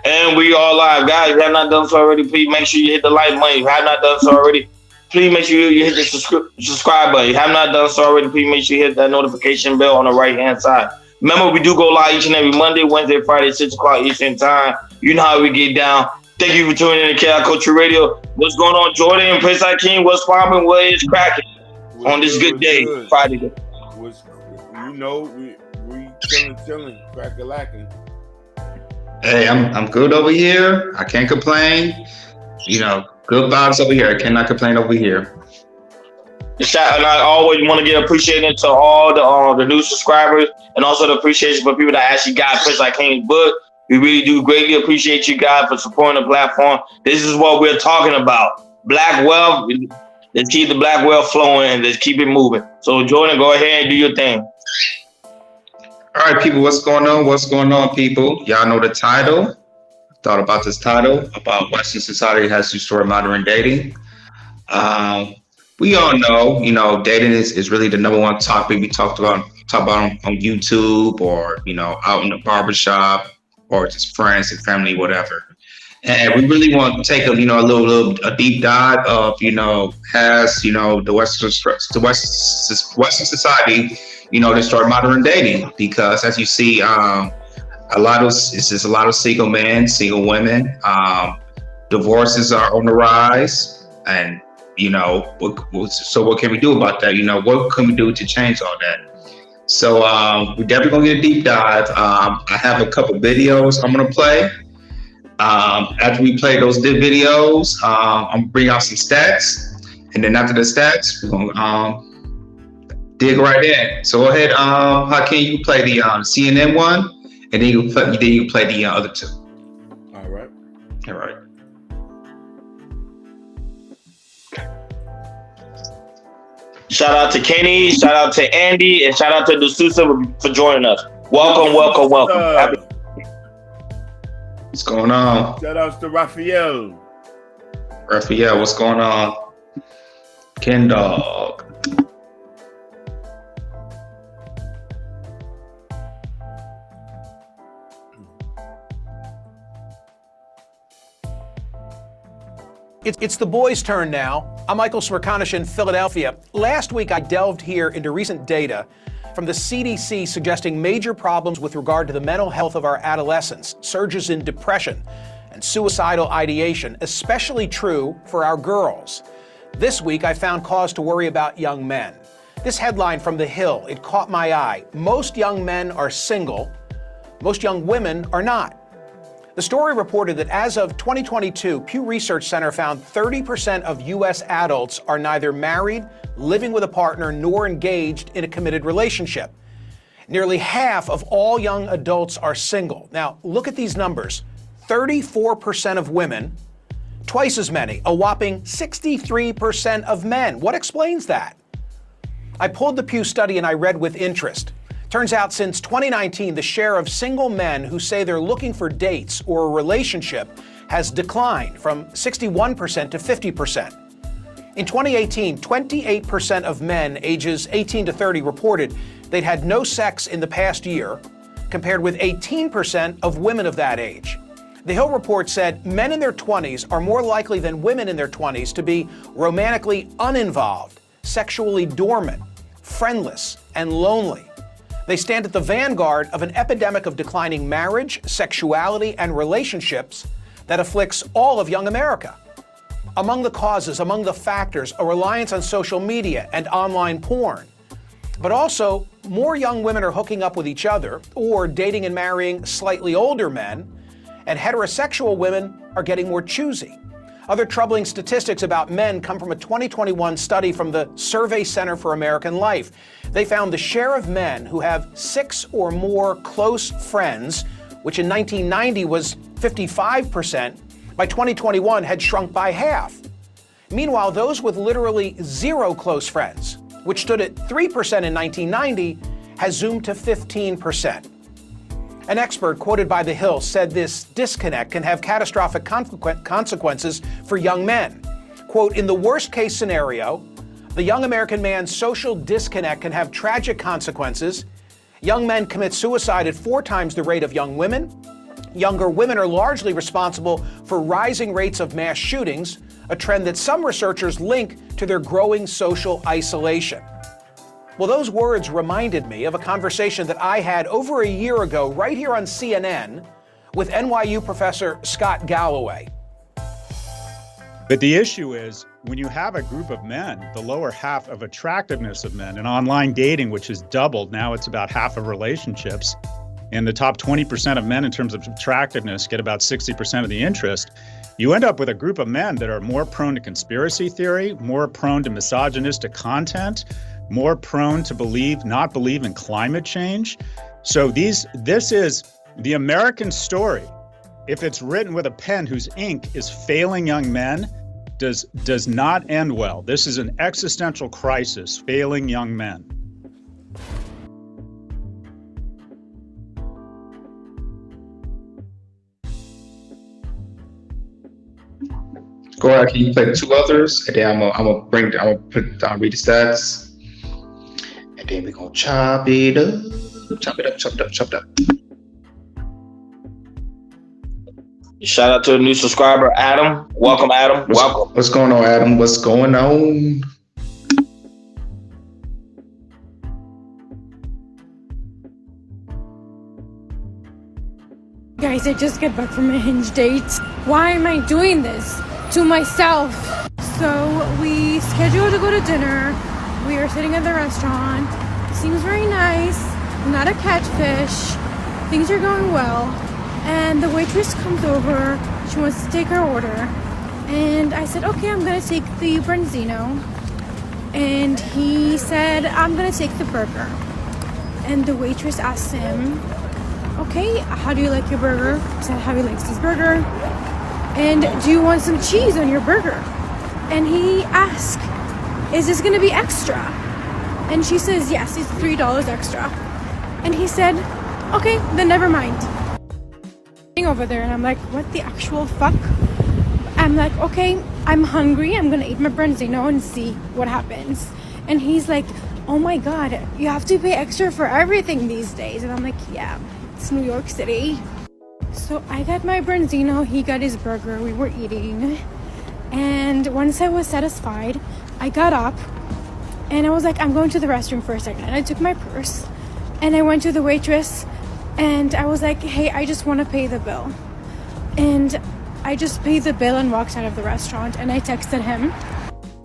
And we all live. Guys, if you have not done so already, please make sure you hit the like button. If you have not done so already, please make sure you hit the subscribe button. If you have not done so already, please make sure you hit that notification bell on the right hand side. Remember, we do go live each and every Monday, Wednesday, Friday, 6 o'clock Eastern Time. You know how we get down. Thank you for tuning in to KI Culture Radio. What's going on, Jordan and Prince King? What's popping? What is cracking on this good day, Friday? We chilling, crack-a-lacking. Hey, I'm good over here. I can't complain. Good vibes over here. I cannot complain over here. And I always want to get appreciated to all the new subscribers, and also the appreciation for people that actually got Prince King's book. We really do greatly appreciate you guys for supporting the platform. This is what we're talking about. Black wealth. Let's keep the black wealth flowing and let's keep it moving. So Jordan, go ahead and do your thing. All right, people, what's going on? What's going on, people? Y'all know the title. Thought about this title about Western society has restored modern dating. We all know, dating is really the number one topic we talk about on YouTube or, out in the barbershop or just friends and family, whatever. And we really want to take a deep dive of, has, the Western society, destroyed modern dating, because as you see, it's just a lot of single men, single women, divorces are on the rise, and so what can we do about that? What can we do to change all that? So we're definitely gonna get a deep dive. I have a couple videos I'm gonna play. After we play those videos, I'm gonna bring out some stats, and then after the stats, we're gonna dig right in. So go ahead, Hakeem, you play the CNN one, and then you play the other two. All right. Shout out to Kenny, shout out to Andy, and shout out to D'Souza for joining us. Welcome. What's going on? Shout out to Raphael. What's going on? Ken Dog. It's the boys' turn now. I'm Michael Smerconish in Philadelphia. Last week, I delved here into recent data from the CDC suggesting major problems with regard to the mental health of our adolescents, surges in depression and suicidal ideation, especially true for our girls. This week, I found cause to worry about young men. This headline from The Hill, it caught my eye. Most young men are single, most young women are not. The story reported that as of 2022, Pew Research Center found 30% of U.S. adults are neither married, living with a partner, nor engaged in a committed relationship. Nearly half of all young adults are single. Now, look at these numbers. 34% of women, twice as many, a whopping 63% of men. What explains that? I pulled the Pew study and I read with interest. Turns out since 2019, the share of single men who say they're looking for dates or a relationship has declined from 61% to 50%. In 2018, 28% of men ages 18 to 30 reported they'd had no sex in the past year, compared with 18% of women of that age. The Hill report said men in their 20s are more likely than women in their 20s to be romantically uninvolved, sexually dormant, friendless, and lonely. They stand at the vanguard of an epidemic of declining marriage, sexuality, and relationships that afflicts all of young America. Among the causes, among the factors, a reliance on social media and online porn. But also, more young women are hooking up with each other or dating and marrying slightly older men, and heterosexual women are getting more choosy. Other troubling statistics about men come from a 2021 study from the Survey Center for American Life. They found the share of men who have 6 or more close friends, which in 1990 was 55%, by 2021 had shrunk by half. Meanwhile, those with literally 0 close friends, which stood at 3% in 1990, has zoomed to 15%. An expert quoted by The Hill said this disconnect can have catastrophic consequences for young men. Quote, in the worst case scenario, the young American man's social disconnect can have tragic consequences. Young men commit suicide at 4 times the rate of young women. younger women are largely responsible for rising rates of mass shootings, a trend that some researchers link to their growing social isolation. Well, those words reminded me of a conversation that I had over a year ago right here on CNN with NYU professor Scott Galloway. But the issue is, when you have a group of men, the lower half of attractiveness of men, and online dating, which has doubled, now it's about half of relationships, and the top 20% of men in terms of attractiveness get about 60% of the interest, you end up with a group of men that are more prone to conspiracy theory, more prone to misogynistic content, more prone to not believe in climate change. So this is the American story. If it's written with a pen whose ink is failing young men, does not end well. This is an existential crisis, failing young men. Cora, can you play the two others? And then I'm gonna read the stats. And then we're gonna chop it up. Shout out to the new subscriber, Adam. Welcome, Adam. Welcome. What's going on, Adam? What's going on? Guys, I just got back from a Hinge date. Why am I doing this to myself? So we scheduled to go to dinner. We are sitting at the restaurant. Seems very nice. Not a catfish. Things are going well. And the waitress comes over. She wants to take her order. And I said, okay, I'm going to take the branzino. And he said, I'm going to take the burger. And the waitress asked him, okay, how do you like your burger? He said, how he likes his burger. And do you want some cheese on your burger? And he asked, is this going to be extra? And she says, yes, it's $3 extra. And he said, okay, then never mind. Over there, and I'm like, what the actual fuck? I'm like, okay, I'm hungry. I'm gonna eat my branzino and see what happens. And he's like, oh my god, you have to pay extra for everything these days. And I'm like, yeah, it's New York City. So I got my branzino, he got his burger, we were eating. And once I was satisfied, I got up and I was like, I'm going to the restroom for a second. And I took my purse and I went to the waitress and I was like, hey, I just want to pay the bill. And I just paid the bill and walked out of the restaurant. And I texted him.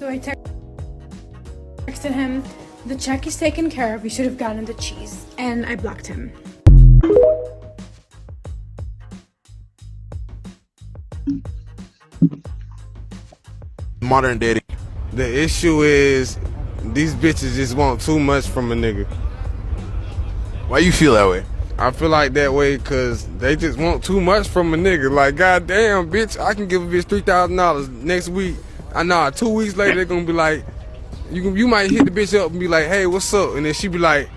So I texted him, the check is taken care of. You should have gotten the cheese. And I blocked him. Modern dating. The issue is these bitches just want too much from a nigga. Why you feel that way? I feel like that way because they just want too much from a nigga. Like, goddamn, bitch, I can give a bitch $3,000 next week. I know 2 weeks later they're gonna be like, you might hit the bitch up and be like, hey, what's up? And then she be like,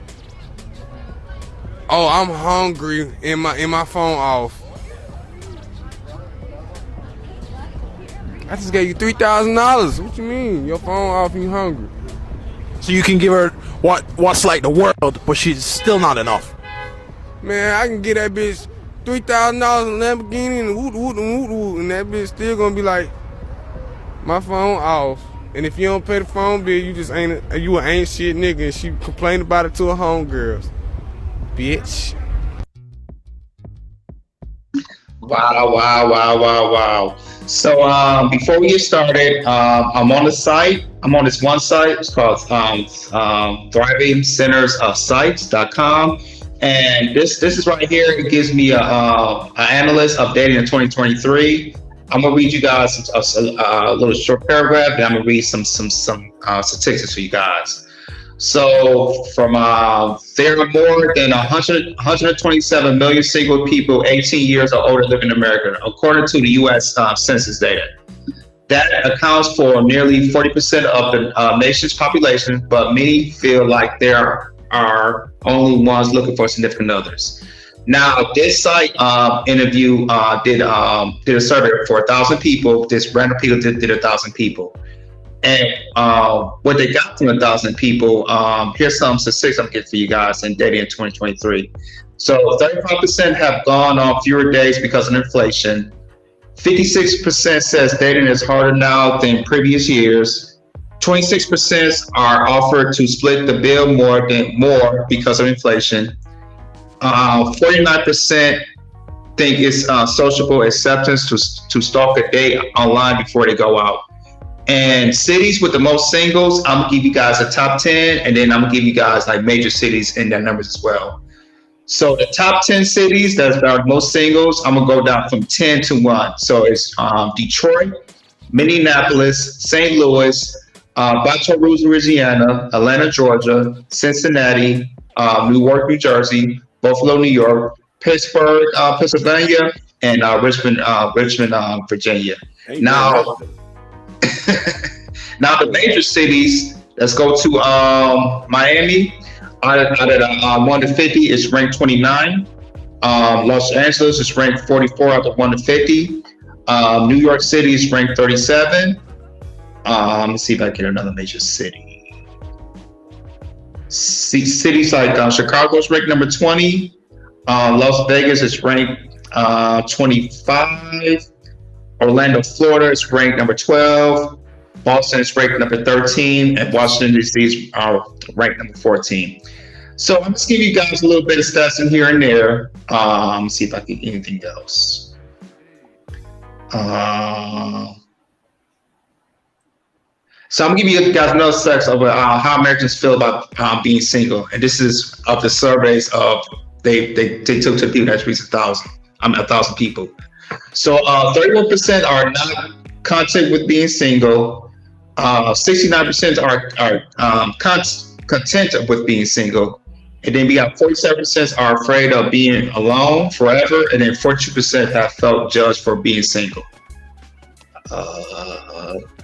oh, I'm hungry, and my phone off. I just gave you $3,000. What you mean? Your phone off and you hungry. So you can give her what's like the world, but she's still not enough. Man, I can get that bitch $3,000 Lamborghini and woot, and that bitch still gonna be like, my phone off. And if you don't pay the phone bill, you ain't shit nigga. And she complained about it to her homegirls. Bitch. Wow. So before we get started, I'm on the site. I'm on this one site. It's called thrivingcentersofsites.com. And this is right here. It gives me an analyst updating in 2023. I'm gonna read you guys a little short paragraph, and I'm gonna read some statistics for you guys. So from there are more than 127 million single people 18 years or older live in America, according to the U.S. Census data. That accounts for nearly 40% of the nation's population, but many feel like there are only ones looking for significant others. Now, this site interview did a survey for 1,000 people. This random people did 1,000 people. And what they got from 1,000 people, here's some statistics I'm getting for you guys in dating in 2023. So 35% have gone on fewer days because of inflation. 56% says dating is harder now than previous years. 26% are offered to split the bill more because of inflation. 49% think it's sociable acceptance to stalk a date online before they go out. And cities with the most singles, I'm gonna give you guys a top 10, and then I'm gonna give you guys like major cities in their numbers as well. So the top 10 cities that are most singles, I'm gonna go down from 10 to 1. So it's Detroit, Minneapolis, St. Louis, Baton Rouge, Louisiana, Atlanta, Georgia, Cincinnati, Newark, New Jersey, Buffalo, New York, Pittsburgh, Pennsylvania, and Richmond, Virginia. Now, now the major cities, let's go to Miami. Out of 1 to 50, it's ranked 29. Los Angeles is ranked 44 out of 1 to 50. New York City is ranked 37. Let's see if I get another major city. Cities like Chicago is ranked number 20. Las Vegas is ranked 25. Orlando, Florida is ranked number 12. Boston is ranked number 13. And Washington, D.C. is ranked number 14. So I'm just giving you guys a little bit of stats in here and there. See if I can get anything else. So I'm giving you guys another stats of how Americans feel about being single. And this is of the surveys of they took to people that's reached 1,000 people. So 31% are not content with being single. 69% are content with being single. And then we got 47% are afraid of being alone forever. And then 42% have felt judged for being single.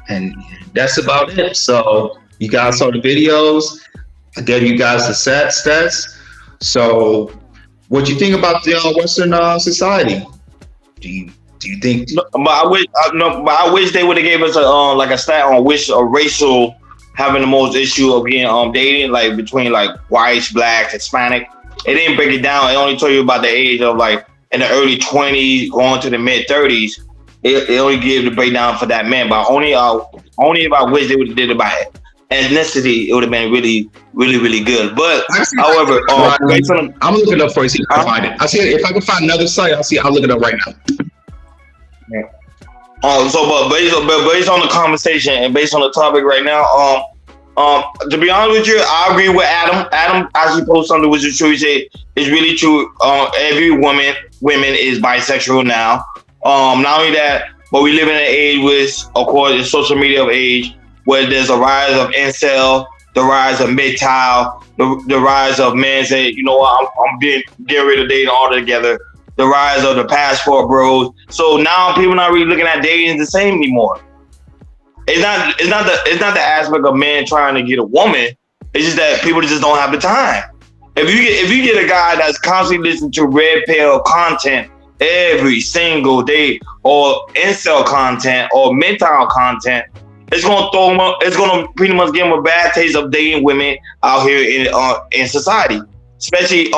And that's about it. So you guys saw the videos. I gave you guys the stats. So what do you think about the Western society? Do you think? But I wish they would have gave us a stat on which racial having the most issue of being dating, like between like whites, blacks, Hispanic. It didn't break it down. It only told you about the age of like in the early 20s going to the mid 30s. It only gave the breakdown for that man, but only if I wish they would have did it by ethnicity, it would have been really, really, really good. But however, I'm looking up for it. See if I can find it. I see if I can find another site. I'll look it up right now. Yeah. But based on the conversation and based on the topic right now, to be honest with you, I agree with Adam. Adam actually posted something which is true. He said it's really true. Every women is bisexual now. Not only that, but we live in an age with, of course, the social media of age, where there's a rise of incel, the rise of mid-tile, the rise of men say, you know what, I'm getting rid of dating altogether. The rise of the passport bros. So now people not really looking at dating the same anymore. It's not the aspect of men trying to get a woman. It's just that people just don't have the time. If you get a guy that's constantly listening to red pill content every single day, or incel content, or mental content, it's gonna pretty much give him a bad taste of dating women out here in society. Especially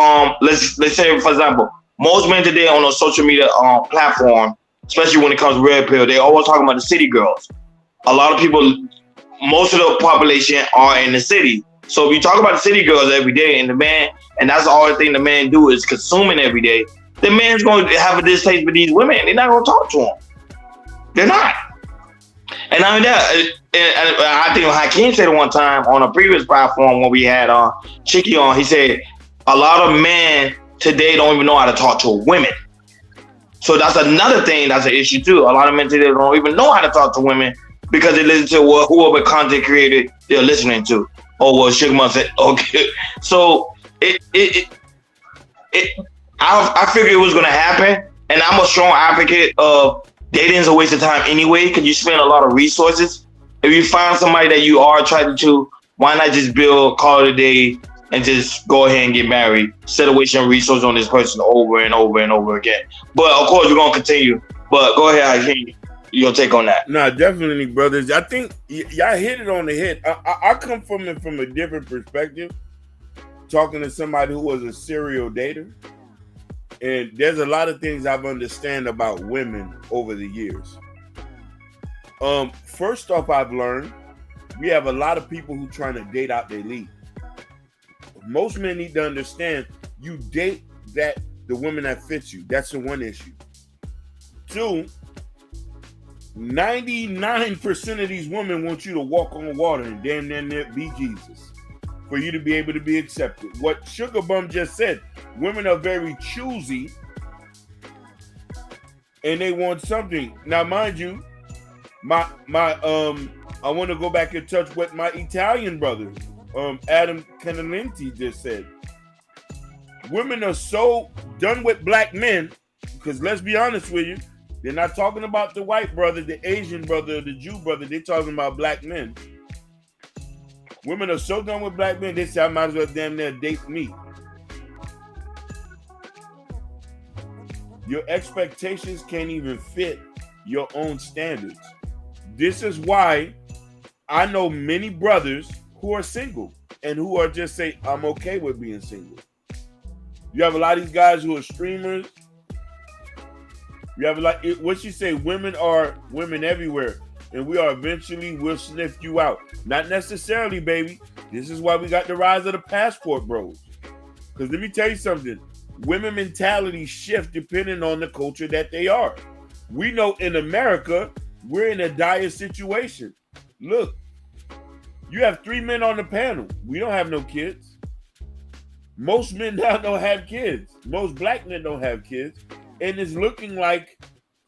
let's say for example, most men today on a social media platform, especially when it comes to red pill, they always talking about the city girls. A lot of people, most of the population are in the city. So if you talk about the city girls every day, and that's the only thing the man do is consuming every day, the man's going to have a distaste for these women. They're not going to talk to them. They're not. And I mean I think Hakeem said it one time on a previous platform when we had Chicky on. He said a lot of men today don't even know how to talk to women. So that's another thing that's an issue too. A lot of men today don't even know how to talk to women because they listen to whoever content creator they're listening to. Or what Sugar Mom said. Okay. So I figured it was gonna happen, and I'm a strong advocate of dating is a waste of time anyway, because you spend a lot of resources. If you find somebody that you are attracted to, why not just call it a day and just go ahead and get married? Instead of wasting resources on this person over and over and over again. But of course, we're gonna continue. But go ahead, Hakeem. Your take on that? Nah, definitely, brothers. I think y'all hit it on the head. I come from it from a different perspective. Talking to somebody who was a serial dater, and there's a lot of things I've understand about women over the years. First off, I've learned we have a lot of people who trying to date out their league. Most men need to understand you date the woman that fits you. That's the one issue. Two, 99% of these women want you to walk on water and damn near be Jesus for you to be able to be accepted. What Sugar Bum just said, women are very choosy and they want something. Now, mind you, I want to go back and touch what my Italian brother, Adam Canalenti, just said. Women are so done with black men, because let's be honest with you, they're not talking about the white brother, the Asian brother, the Jew brother. They're talking about black men. Women are so done with black men, they say, I might as well damn near date me. Your expectations can't even fit your own standards. This is why I know many brothers who are single and who are just say, I'm okay with being single. You have a lot of these guys who are streamers. You have a lot, what you say, women are women everywhere. And we'll sniff you out. Not necessarily, baby. This is why we got the rise of the passport bros. Because let me tell you something. Women mentality shift depending on the culture that they are. We know in America, we're in a dire situation. Look, you have 3 men on the panel. We don't have no kids. Most men now don't have kids. Most black men don't have kids. And it's looking like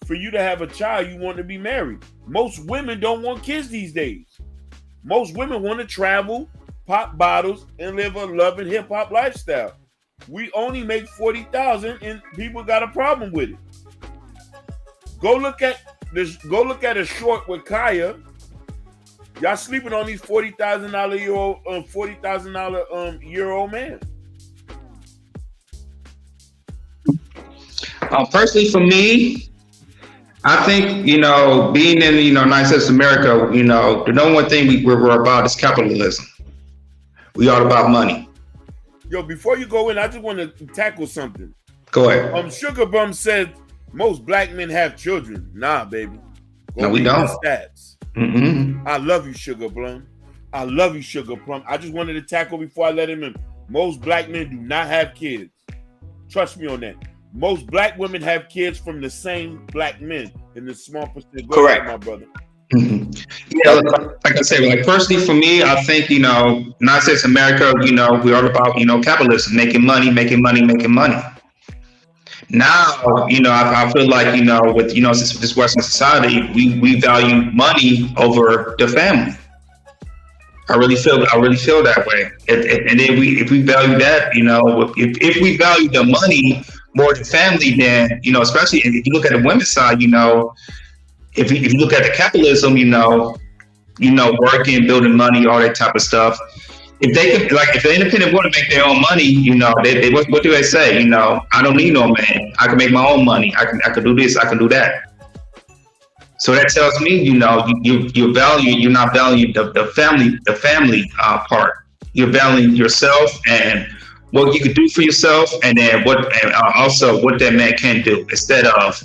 for you to have a child, you want to be married. Most women don't want kids these days. Most women want to travel, pop bottles, and live a loving hip hop lifestyle. We only make 40,000, and people got a problem with it. Go look at this. Go look at a short with Kaya. Y'all sleeping on these $40,000 year old man. Personally, for me, I think, being in, United States of America, the number one thing we're about is capitalism. We all about money. Yo, before you go in, I just want to tackle something. Go ahead. Sugar Bum said most black men have children. Nah, baby. No, we don't. Stats. Mm-hmm. I love you, Sugar Plum. I love you, Sugar Plum. I just wanted to tackle before I let him in. Most black men do not have kids. Trust me on that. Most black women have kids from the same black men in the small percentage. Correct, my brother. Mm-hmm. Yeah, like I said, personally for me, I think, United States of America, we're all about, capitalism, making money. Now, I feel like, with, this Western society, we value money over the family. I really feel that way. And then if we value that, if we value the money more than family, then, especially if you look at the women's side, if you look at the capitalism, working, building money, all that type of stuff. If they could, if the independent women make their own money, they what do they say? I don't need no man. I can make my own money. I can do this. I can do that. So that tells me, you're not valuing the family part. You're valuing yourself and what you could do for yourself, and then also what that man can do, instead of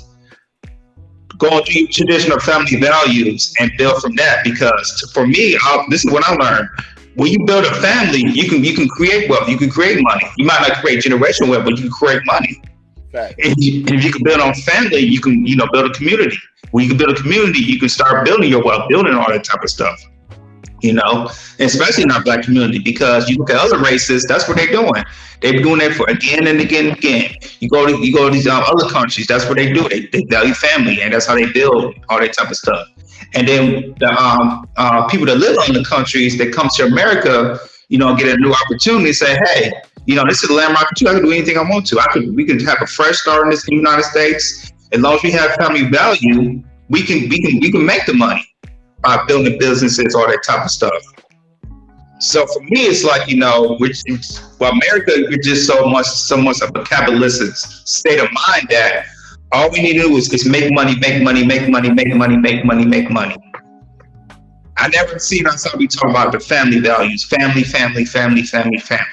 going through traditional family values and build from that. Because for me, this is what I learned. When you build a family, you can create wealth. You can create money. You might not create generational wealth, but you can create money. Right. And if you can build on family, you can build a community. When you can build a community, you can start building your wealth, building all that type of stuff. Especially in our black community, because you look at other races, that's what they're doing. They're doing that for again and again and again. You go to these other countries, that's what they do. They value family, and that's how they build all that type of stuff. And then the people that live in the countries that come to America, get a new opportunity, say, hey, this is a landmark opportunity. I can do anything I want to. We can have a fresh start in the United States. As long as we have family value, we can make the money by building businesses, all that type of stuff. So for me, it's like, America, we're just so much of a capitalistic state of mind that All we need to do is make money, make money, make money, make money, make money, make money. I never seen on somebody talk about the family values. Family, family, family, family, family.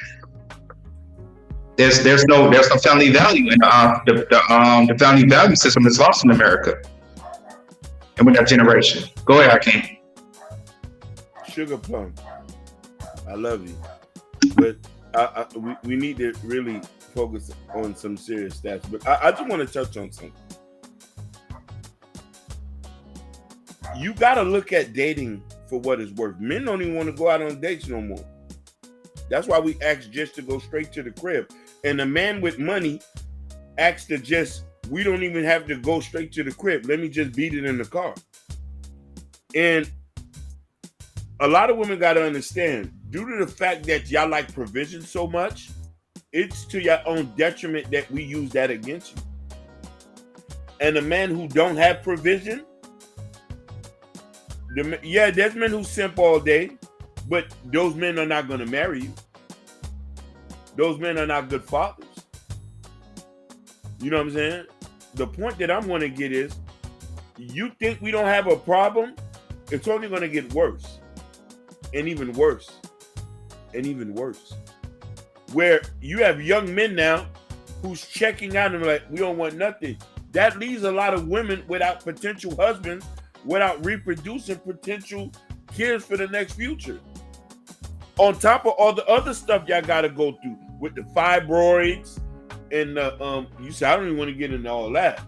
There's no family value in the family value system is lost in America. And with that generation. Go ahead, Hakeem. Sugar Plum, I love you, but we need to really focus on some serious stats. But I just want to touch on something. You got to look at dating for what it's worth. Men don't even want to go out on dates no more. That's why we ask just to go straight to the crib. And a man with money asks to just, we don't even have to go straight to the crib. Let me just beat it in the car. And a lot of women got to understand, due to the fact that y'all like provision so much, it's to your own detriment that we use that against you. And a man who don't have provision, there's men who simp all day, but those men are not going to marry you. Those men are not good fathers. You know what I'm saying? The point that I'm going to get is, you think we don't have a problem? It's only going to get worse. And even worse. And even worse. Where you have young men now who's checking out and like, we don't want nothing. That leaves a lot of women without potential husbands, without reproducing potential kids for the next future. On top of all the other stuff y'all got to go through with the fibroids and you said, I don't even want to get into all that.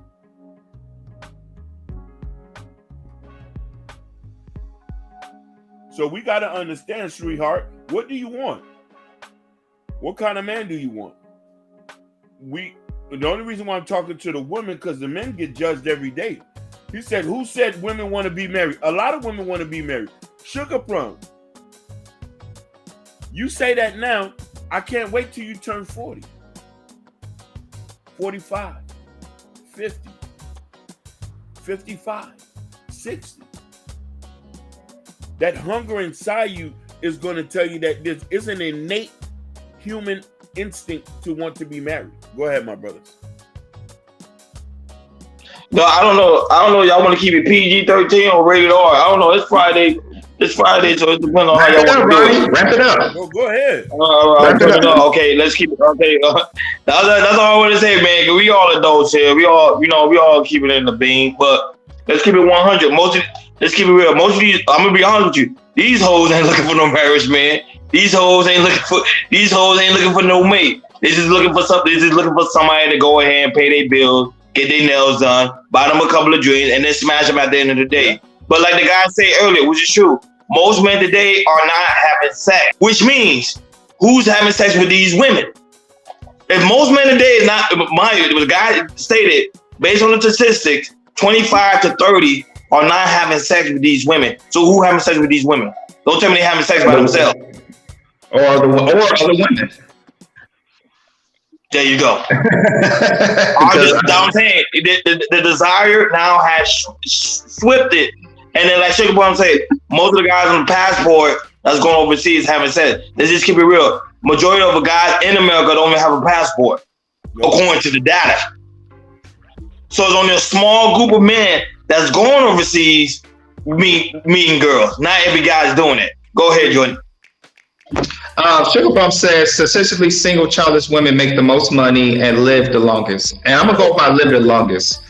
So we got to understand, sweetheart, what do you want? What kind of man do you want? The only reason why I'm talking to the women, because the men get judged every day. He said, who said women want to be married? A lot of women want to be married. Sugar Plum. You say that now, I can't wait till you turn 40. 45, 50, 55, 60. That hunger inside you is going to tell you that this is an innate human instinct to want to be married. Go ahead, my brothers. No, I don't know. Y'all want to keep it PG-13 or rated R? I don't know. It's Friday, so it depends on how y'all want to do it. Wrap it up. Go ahead. Okay, let's keep it. Okay, that's all I want to say, man. 'Cause we all adults here. We all keep it in the bean. But let's keep it 100. Let's keep it real. Most of these, I'm gonna be honest with you. These hoes ain't looking for no marriage, man. These hoes ain't looking for no mate. They just looking for something. They just looking for somebody to go ahead and pay their bills, get their nails done, buy them a couple of drinks, and then smash them at the end of the day. But like the guy said earlier, which is true, most men today are not having sex, which means who's having sex with these women? If most men today is not, mind you, the guy stated, based on the statistics, 25 to 30 are not having sex with these women. So who having sex with these women? Don't tell me they're having sex by themselves. Or other women. There you go. I'm saying the desire now has swept it. And then like Sugar Plum said, most of the guys on the passport that's going overseas having sex. Let's just keep it real. Majority of the guys in America don't even have a passport, according to the data. So it's only a small group of men that's going overseas meeting girls. Not every guy's doing it. Go ahead, Jordan. Sugar Plum says statistically single childless women make the most money and live the longest. And I'm gonna go by live the longest.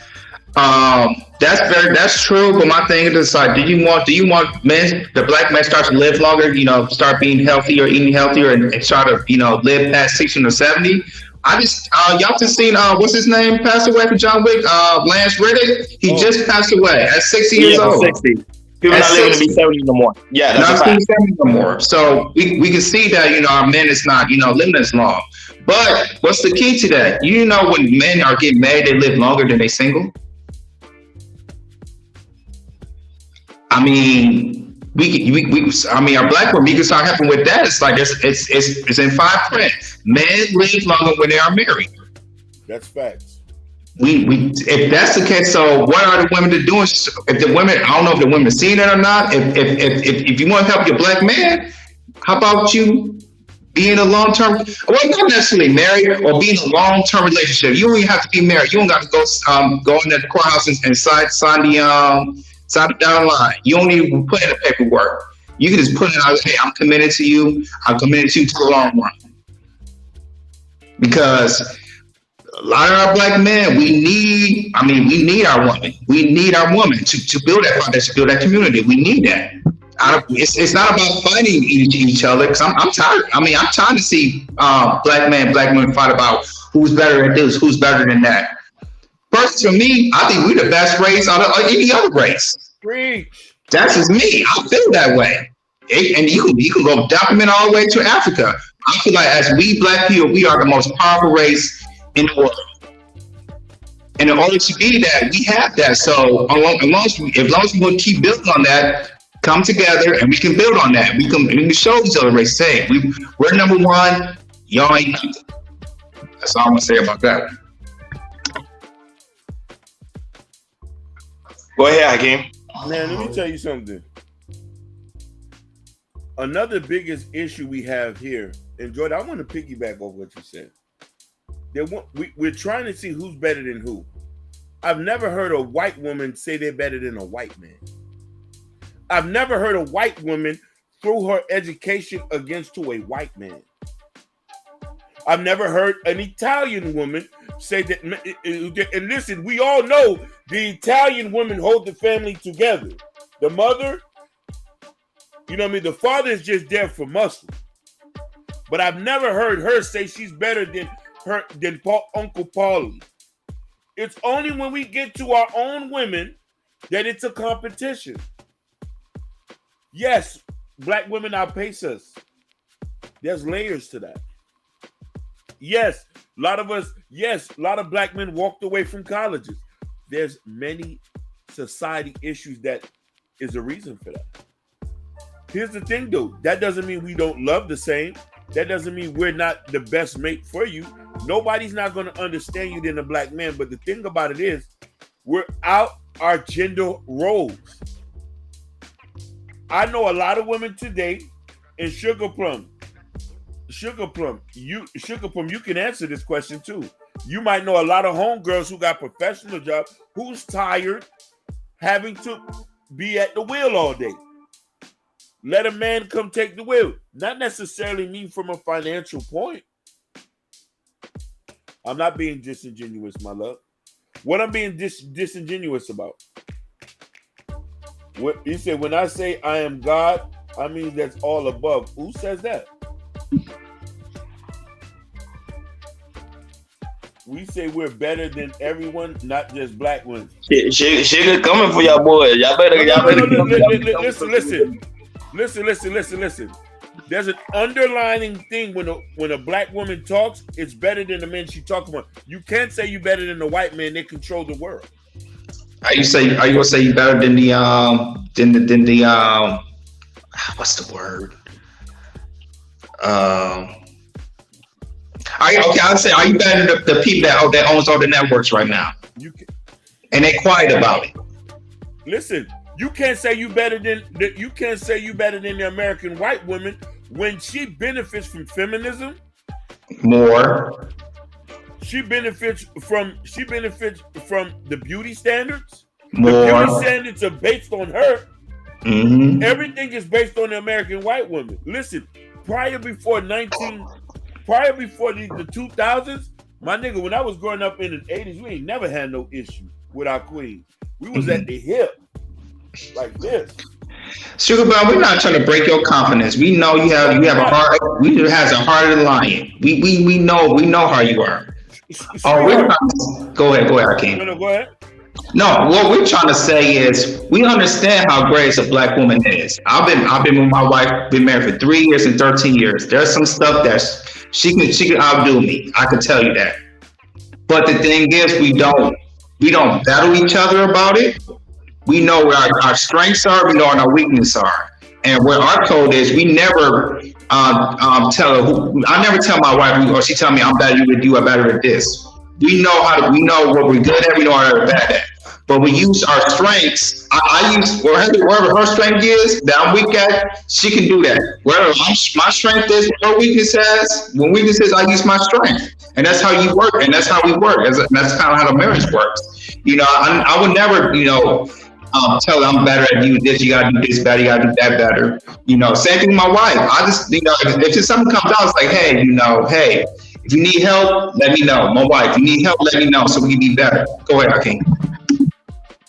That's true, but my thing is like, do you want men, the black men start to live longer, start being healthier, eating healthier, and try to, live past 60 or 70? I just y'all just seen what's his name passed away from John Wick, Lance Reddick. He just passed away at 60 years old. 60. People not living to be 70 no more. Yeah, that's not 70 no more. So we can see that our men is not living as long. But what's the key to that? When men are getting married, they live longer than they single. I mean, our black women, we can start helping with that. It's like it's in fine print. Men live longer when they are married. That's facts. If that's the case, so what are the women doing? If the women, I don't know if the women are seeing it or not. If you want to help your black man, how about you Be in a long-term, well, not necessarily married, or be in a long-term relationship. You don't even have to be married. You don't got to go in the courthouse and sign the down line. You don't even put in the paperwork. You can just put it out, hey, I'm committed to you. I'm committed to you to the long run. Because a lot of our black men, we need our women. We need our women to build that foundation, build that community. We need that. It's not about fighting each other, because I'm tired. I'm trying to see black men, black women fight about who's better at this, who's better than that. First, for me, I think we're the best race out of any other race. Preach. That's just me. I feel that way. And you can go document all the way to Africa. I feel like as we black people, we are the most powerful race in the world. And in order to be that, we have that. So as long as we will keep building on that, come together and we can build on that. We can show these other races, hey, we're number one, y'all ain't nothing. That's all I'm gonna say about that. Go ahead, Hakeem. Man, let me tell you something. Another biggest issue we have here, and Jordan, I want to piggyback off what you said. We're trying to see who's better than who. I've never heard a white woman say they're better than a white man. I've never heard a white woman throw her education against to a white man. I've never heard an Italian woman say that. And listen, we all know the Italian women hold the family together. The mother, you know what I mean? The father is just there for muscle. But I've never heard her say she's better than Uncle Paulie. It's only when we get to our own women that it's a competition. Yes, black women outpace us. There's layers to that. Yes, a lot of black men walked away from colleges. There's many society issues that is a reason for that. Here's the thing, though. That doesn't mean we don't love the same. That doesn't mean we're not the best mate for you. Nobody's not going to understand you than a black man. But the thing about it is, we're out our gender roles. I know a lot of women today, and Sugar Plum, you can answer this question too. You might know a lot of homegirls who got professional jobs who's tired having to be at the wheel all day. Let a man come take the wheel. Not necessarily mean from a financial point. I'm not being disingenuous, my love. What I'm being disingenuous about. What he said, when I say I am God, I mean that's all above. Who says that? We say we're better than everyone, not just black women. Shit coming for y'all boys. Y'all better. Listen. There's an underlining thing when a black woman talks, it's better than the men she talks about. You can't say you're better than the white man. They control the world. Are you gonna say you better than the what's the word? I'll say, are you better than the people that owns all the networks right now? And they quiet about it. Listen, you can't say you better than the American white woman when she benefits from feminism. More. She benefits from the beauty standards. More. The beauty standards are based on her. Mm-hmm. Everything is based on the American white woman. Listen, prior before the 2000s, my nigga, when I was growing up in the 80s, we ain't never had no issue with our queen. We was at the hip like this. Sugar Brown, we're not trying to break your confidence. We know you have a heart. You has a heart of a lion. We know how you are. Go ahead, Hakeem. No, go ahead. No, what we're trying to say is we understand how great a black woman is. I've been with my wife, been married for 3 years and 13 years. There's some stuff that she can outdo me. I can tell you that. But the thing is, we don't battle each other about it. We know where our strengths are. We know where our weaknesses are. And where our code is, we never tell her. I never tell my wife, or she tell me I'm better with you, I'm better at this. We know what we're good at. We know what we're bad at. But we use our strengths. I use wherever her strength is that I'm weak at, she can do that. Wherever my strength is, her weakness is, when weakness is, I use my strength. And that's how you work, and that's how we work. That's kind of how the marriage works. You know, I would never, you know, tell her I'm better at you this, you gotta do this better, you gotta do that better. You know, same thing with my wife. I just, you know, if something comes out, it's like, hey, you know, hey, if you need help, let me know. My wife, if you need help, let me know so we can be better. Go ahead, Hakeem.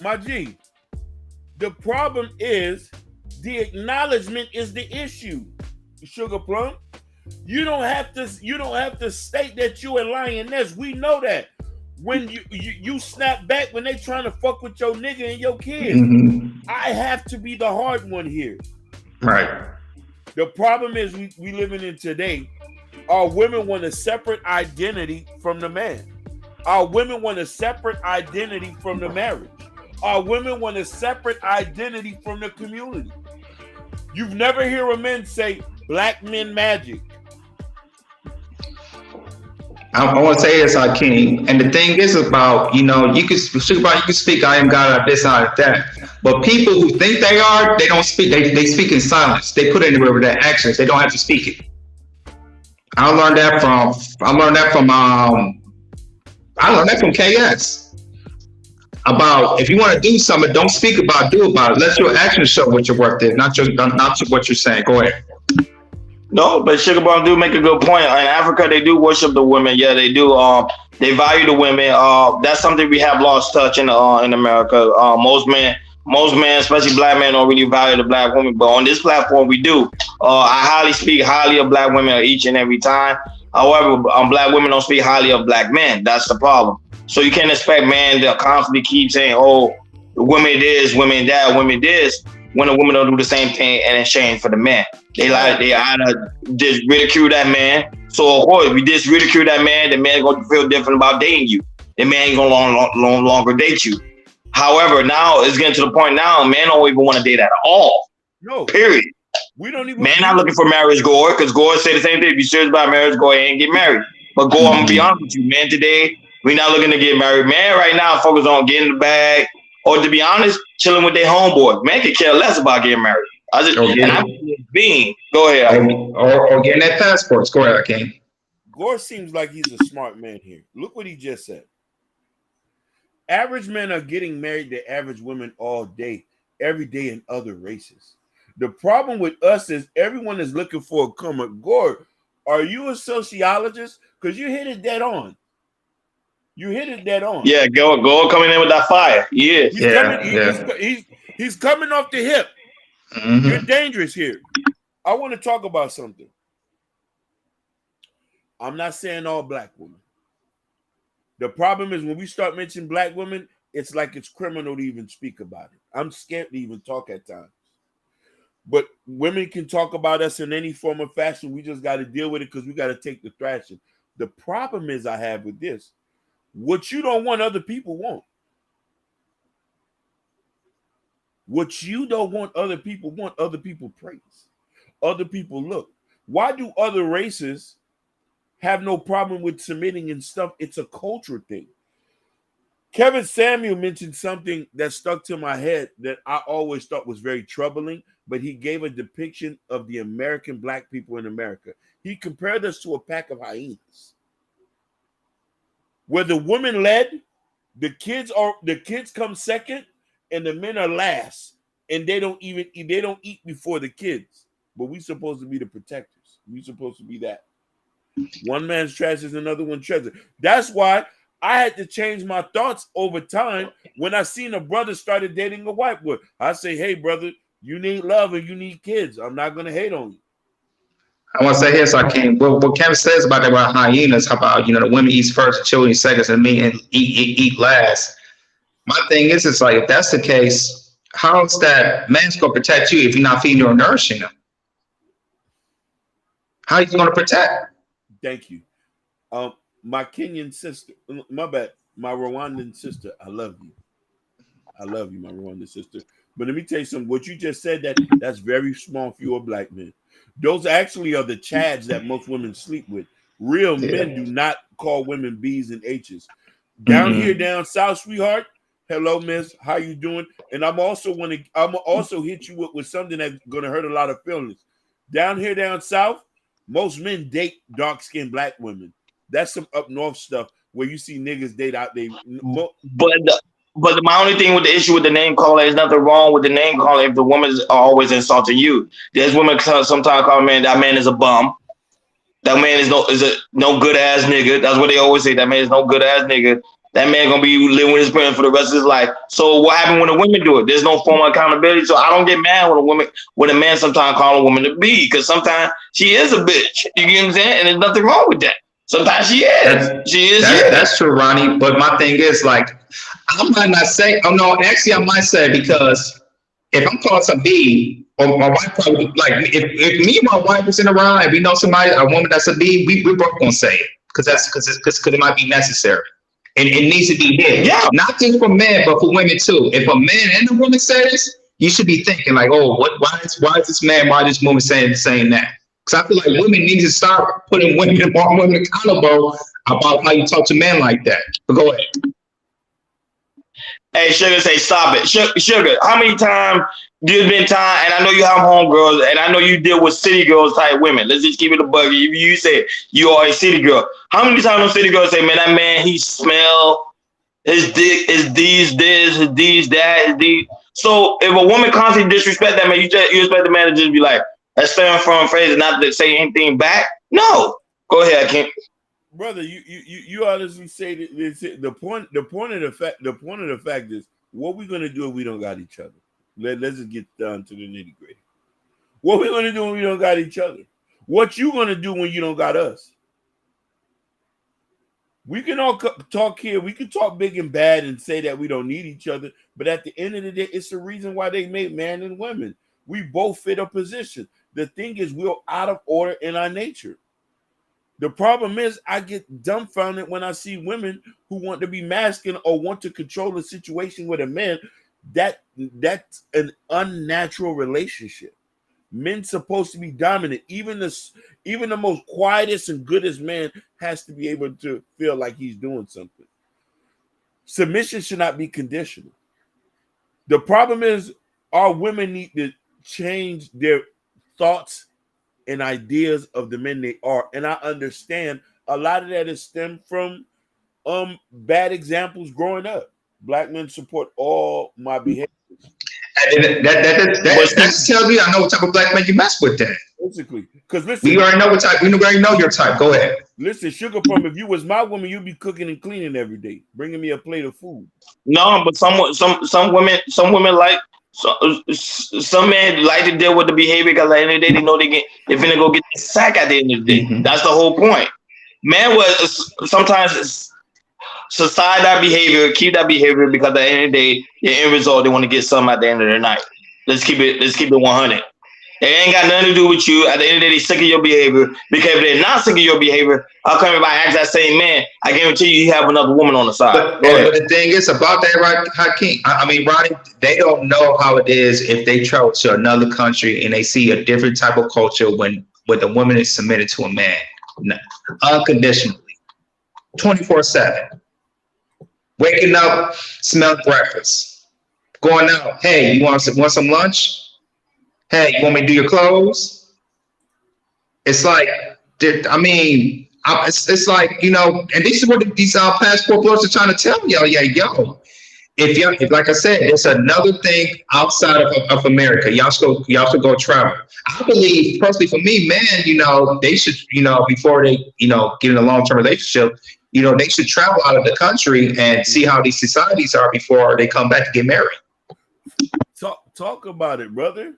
My G, the problem is the acknowledgement is the issue. Sugar Plum, you don't have to state that you a lioness. We know that. When you snap back when they trying to fuck with your nigga and your kids, I have to be the hard one here. Right. The problem is we living in today. Our women want a separate identity from the man. Our women want a separate identity from the marriage. Our women want a separate identity from the community. You've never hear a man say black men magic. I want to say this, Hakeem. And the thing is about, you know, you can speak, I am God, this, I that. But people who think they are, they don't speak. They speak in silence. They put it anywhere with their actions. They don't have to speak it. I learned that from KS. About if you want to do something, don't speak about it, do about it. Let your actions show what your worth is, not what you're saying. Go ahead. No, but Sugar Bomb do make a good point. In Africa, they do worship the women. Yeah, they do. They value the women. That's something we have lost touch in America. Most men, especially black men, don't really value the black woman. But on this platform, we do. I speak highly of black women each and every time. However, black women don't speak highly of black men. That's the problem. So you can't expect men to constantly keep saying, "Oh, women this, women that, women this," when the women don't do the same thing in exchange for the man. They either just ridicule that man. So of course, if we just ridicule that man, the man gonna feel different about dating you. The man ain't gonna no longer date you. However, now it's getting to the point now, men don't even want to date at all. No. Period. We don't even. Man not looking for marriage, Gore, because Gore said the same thing. If you're serious about marriage, go ahead and get married. But Gore, I'm gonna be honest with you, man. Today, we not looking to get married. Man, right now, focus on getting the bag, or to be honest, chilling with their homeboy. Man can care less about getting married. I'm being. Go ahead. Or getting that passports. Go ahead, King. Gore seems like he's a smart man here. Look what he just said. Average men are getting married to average women all day, every day in other races. The problem with us is everyone is looking for a come up. Gore, are you a sociologist? Because you hit it dead on. Yeah, Gore coming in with that fire. Yeah. He's coming off the hip. Mm-hmm. You're dangerous here. I want to talk about something. I'm not saying all black women. The problem is when we start mentioning black women, it's like it's criminal to even speak about it. I'm scared to even talk at times. But women can talk about us in any form of fashion. We just got to deal with it because we got to take the thrashing. The problem is I have with this. What you don't want, other people want. What you don't want, other people praise. Other people look. Why do other races have no problem with submitting and stuff? It's a culture thing. Kevin Samuel mentioned something that stuck to my head that I always thought was very troubling, but he gave a depiction of the American black people in America. He compared us to a pack of hyenas. Where the women led, the kids come second, and the men are last, and they don't eat before the kids. But we supposed to be the protectors. We supposed to be that. One man's trash is another one's treasure. That's why I had to change my thoughts over time when I seen a brother started dating a white boy. I say, hey, brother, you need love and you need kids. I'm not gonna hate on you. I want to say this, Hakeem. What Kevin says about hyenas, how about, the women eat first, the children eat second, and men eat last. My thing is, it's like, if that's the case, how's that man's going to protect you if you're not feeding or nourishing them? How are you going to protect? Thank you. My Kenyan sister, my Rwandan sister, I love you. I love you, my Rwandan sister. But let me tell you something. What you just said, that's very small for you a black man. Those actually are the chads that most women sleep with. Real men do not call women B's and H's. Down here, down south, sweetheart, hello, miss, how you doing? And I'm also hit you with something that's gonna hurt a lot of feelings. Down here, down south, most men date dark-skinned black women. That's some up north stuff where you see niggas date out there. But my only thing with the issue with the name calling is nothing wrong with the name calling if the woman's always insulting you. There's women sometimes call a man, that man is a bum. That man is no good ass nigga. That's what they always say. That man is no good ass nigga. That man gonna be living with his parents for the rest of his life. So what happened when the women do it? There's no form of accountability. So I don't get mad when a man sometimes call a woman a B, because sometimes she is a bitch. You get what I'm saying? And there's nothing wrong with that. Sometimes she is. That's true, Ronnie. But my thing is, like, I might not say. Oh no, actually, I might say, because if I'm calling some B, or my wife probably, like, if me and my wife was in a ride and we know somebody, a woman that's a B, we both gonna say it, because it might be necessary. And it needs to be hit. Yeah. Not just for men, but for women too. If a man and a woman say this, you should be thinking like, oh, why is this man, why is this woman saying that? Because I feel like women need to start putting women accountable about how you talk to men like that. But go ahead. Hey, Sugar, say stop it. Sugar, how many times there's been time, and I know you have homegirls, and I know you deal with city girls type women. Let's just keep it a buggy. You say you are a city girl. How many times those city girls say, man, that man, he smell, his dick is these, this, his these, that, his these. So if a woman constantly disrespect that man, you expect the man to just be like, that's fair firm phrase and not to say anything back? No. Go ahead, I can't. Brother, you honestly say that the point of the fact is, what we gonna do if we don't got each other? Let's just get down to the nitty gritty. What we gonna do when we don't got each other? What you gonna do when you don't got us? We can all talk here. We can talk big and bad and say that we don't need each other. But at the end of the day, it's the reason why they made man and women. We both fit a position. The thing is, we're out of order in our nature. The problem is, I get dumbfounded when I see women who want to be masculine or want to control a situation with a man. That's an unnatural relationship. Men supposed to be dominant. Even the most quietest and goodest man has to be able to feel like he's doing something. Submission should not be conditional. The problem is, our women need to change their thoughts and ideas of the men they are. And I understand a lot of that is stemmed from bad examples growing up. Black men support all my behaviors. And that tells me I know what type of black man you mess with then. Basically. Because listen, we already know what type, we already know your type. Go ahead. Listen, Sugar Plum, if you was my woman, you'd be cooking and cleaning every day, bringing me a plate of food. No, but some women like, some men like to deal with the behavior, because at the end of the day, they know they're finna go get the sack at the end of the day. Mm-hmm. That's the whole point. Man was sometimes society that behavior, keep that behavior, because at the end of the day, your end result, they want to get something at the end of the night. Let's keep it 100. It ain't got nothing to do with you. At the end of the day, they sick of your behavior. Because if they're not sick of your behavior, how come if I ask that same man, I guarantee you have another woman on the side. But the thing is about that, right, Hakeem? I mean, Ronnie, they don't know how it is if they travel to another country and they see a different type of culture when the woman is submitted to a man unconditionally, 24/7. Waking up, smell breakfast. Going out, hey, you want some lunch? Hey, you want me to do your clothes? It's like, I mean, it's like, you know, and this is what these passport blowers are trying to tell y'all. Yeah, yo, if like I said, it's another thing outside of America. Y'all should go travel. I believe, personally, for me, man, you know, they should, you know, before they, you know, get in a long-term relationship, you know, they should travel out of the country and see how these societies are before they come back to get married. Talk about it, brother.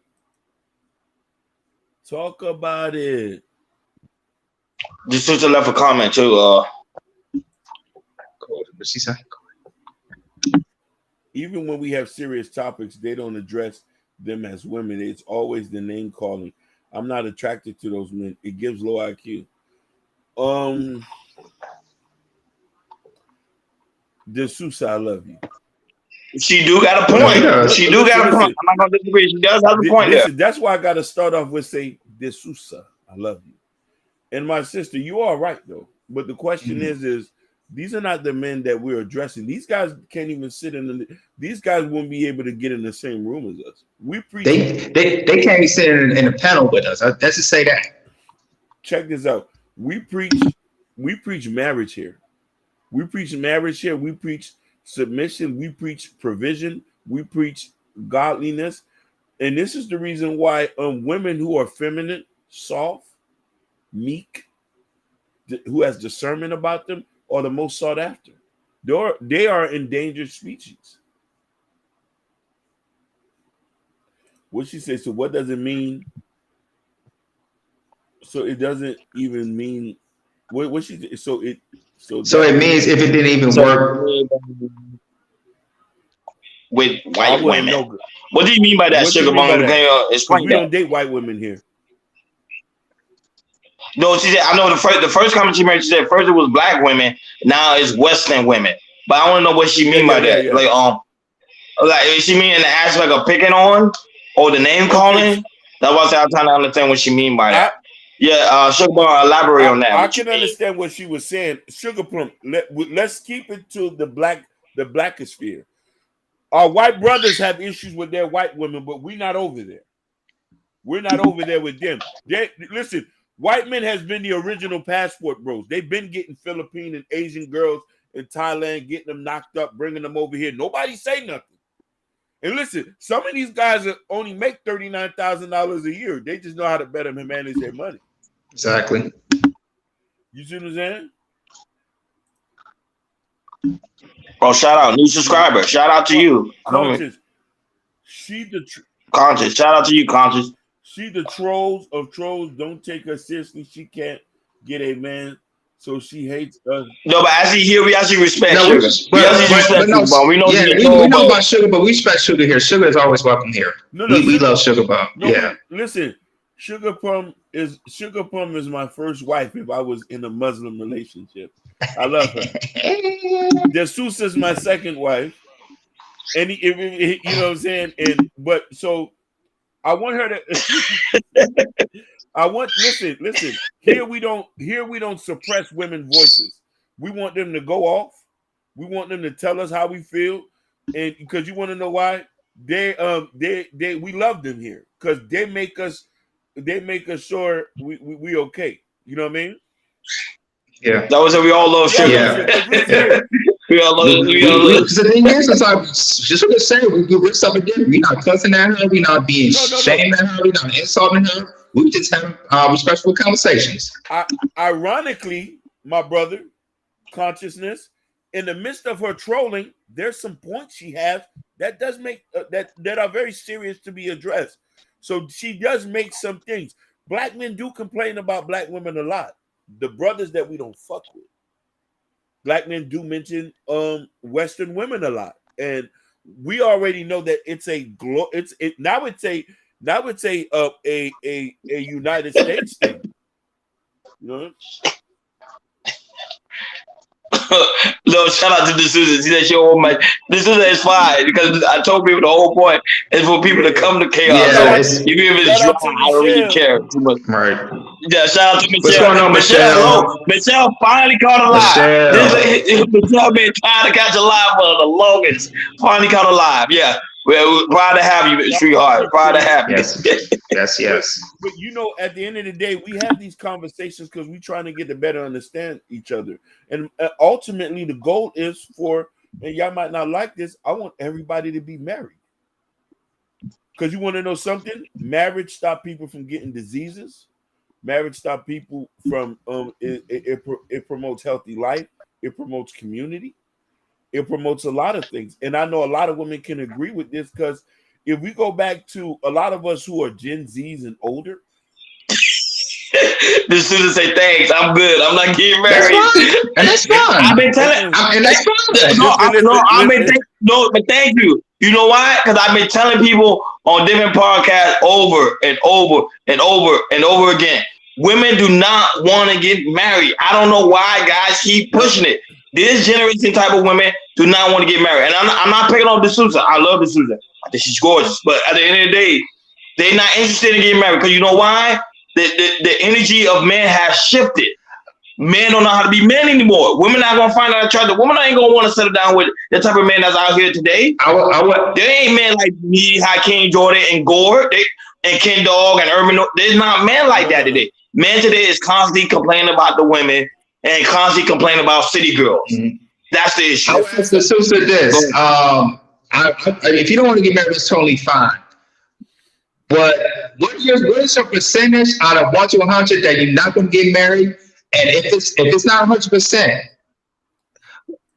Talk about it. This sister left a comment too. What she said? Even when we have serious topics, they don't address them as women. It's always the name calling. I'm not attracted to those men. It gives low IQ. D'Souza, I love you. She do got a point. She do got a point. I'm not gonna disagree. She does have a point there. That's why I got to start off with say, D'Souza, I love you. And my sister, you are right though. But the question is These are not the men that we're addressing. These guys can't even sit these guys won't be able to get in the same room as us. We preach. They can't even sit in a panel with us. Let's just say that. Check this out. We preach marriage here. We preach marriage here. We preach submission. We preach provision. We preach godliness. And this is the reason why women who are feminine, soft, meek, who has discernment about them, are the most sought after. They are endangered species. What she says, so what does it mean? So it doesn't even mean what she so it means if it didn't even work with white women. What do you mean by that, Sugar Bone? Explain we that. don't date white women here. No, she said, I know the first comment she made, she said first it was black women, now it's Western women. But I want to know what she mean by that. Like is she mean in the aspect of picking on or the name calling? That's why I'm trying to understand what she mean by that. Sugar Plum, elaborate on that. I can understand what she was saying. Sugar Plum, let's keep it to the blackosphere. Our white brothers have issues with their white women, but we're not over there. We're not over there with them. Listen, white men has been the original passport bros. They've been getting Philippine and Asian girls in Thailand, getting them knocked up, bringing them over here. Nobody say nothing. And listen, some of these guys only make $39,000 a year. They just know how to better manage their money. Exactly. You see what I'm saying? Oh, shout out, new subscriber. Shout out to you. Conscious. Conscious. Shout out to you, Conscious. She the trolls of trolls. Don't take her seriously. She can't get a man, so she hates us. No, but actually here we actually respect No, Sugar. We know about Sugar, but we respect Sugar here. Sugar is always welcome here. We love Sugar Plum. Listen, Sugar Plum is my first wife. If I was in a Muslim relationship, I love her. Jesus is my second wife, and you know what I'm saying. But so I want her to. Listen. Here we don't suppress women's voices. We want them to go off. We want them to tell us how we feel, and because you want to know why we love them here because they make us sure we okay. You know what I mean? Yeah. That was it. We all love Sugar. Yeah. We all love. Because the thing is, just what I'm saying, we're something different. We're not cussing at her. We're not being shamed at her. We're not insulting her. We just have respectful conversations. Ironically, my brother, Consciousness, in the midst of her trolling, there's some points she has that does make that are very serious to be addressed. So she does make some things. Black men do complain about black women a lot. The brothers that we don't fuck with. Black men do mention Western women a lot, and we already know that it's a United States thing. You know? No, shout out to D'Souza. She said she won't make D'Souza is fine because I told people the whole point is for people to come to chaos. Yeah, so even if it's dry, I don't really care too much. Right. Yeah, shout out to Michelle. What's going on, Michelle? Michelle finally caught a live. Michelle been trying to catch a live for the longest. Finally caught a live. Yeah. We're proud to have you, sweetheart. Proud to have you. Yes. But you know, at the end of the day, we have these conversations because we're trying to get to better understand each other. And ultimately, the goal is and y'all might not like this, I want everybody to be married. Because you want to know something? Marriage stops people from getting diseases. Marriage stops people from, it promotes healthy life. It promotes community. It promotes a lot of things. And I know a lot of women can agree with this because if we go back to a lot of us who are Gen Zs and older. The students say, thanks, I'm good. I'm not getting married. That's fine. I've been telling and that's fine. But thank you. You know why? Because I've been telling people on different podcasts over and over and over and over again. Women do not want to get married. I don't know why guys keep pushing it. This generation type of women do not want to get married. And I'm not picking on D'Souza. I love D'Souza. I think she's gorgeous. But at the end of the day, they're not interested in getting married. Because you know why? The energy of men has shifted. Men don't know how to be men anymore. Women not gonna find out attractive. Women ain't gonna want to settle down with the type of man that's out here today. There ain't men like me, Hakeem Jordan, and Gore, and Ken Dog and Urban. There's not men like that today. Men today is constantly complaining about the women and constantly complaining about city girls. Mm-hmm. That's the issue. I will ask the sister this. If you don't want to get married, that's totally fine. But what is your percentage out of 1 to 100 that you're not going to get married? And if it's not 100%,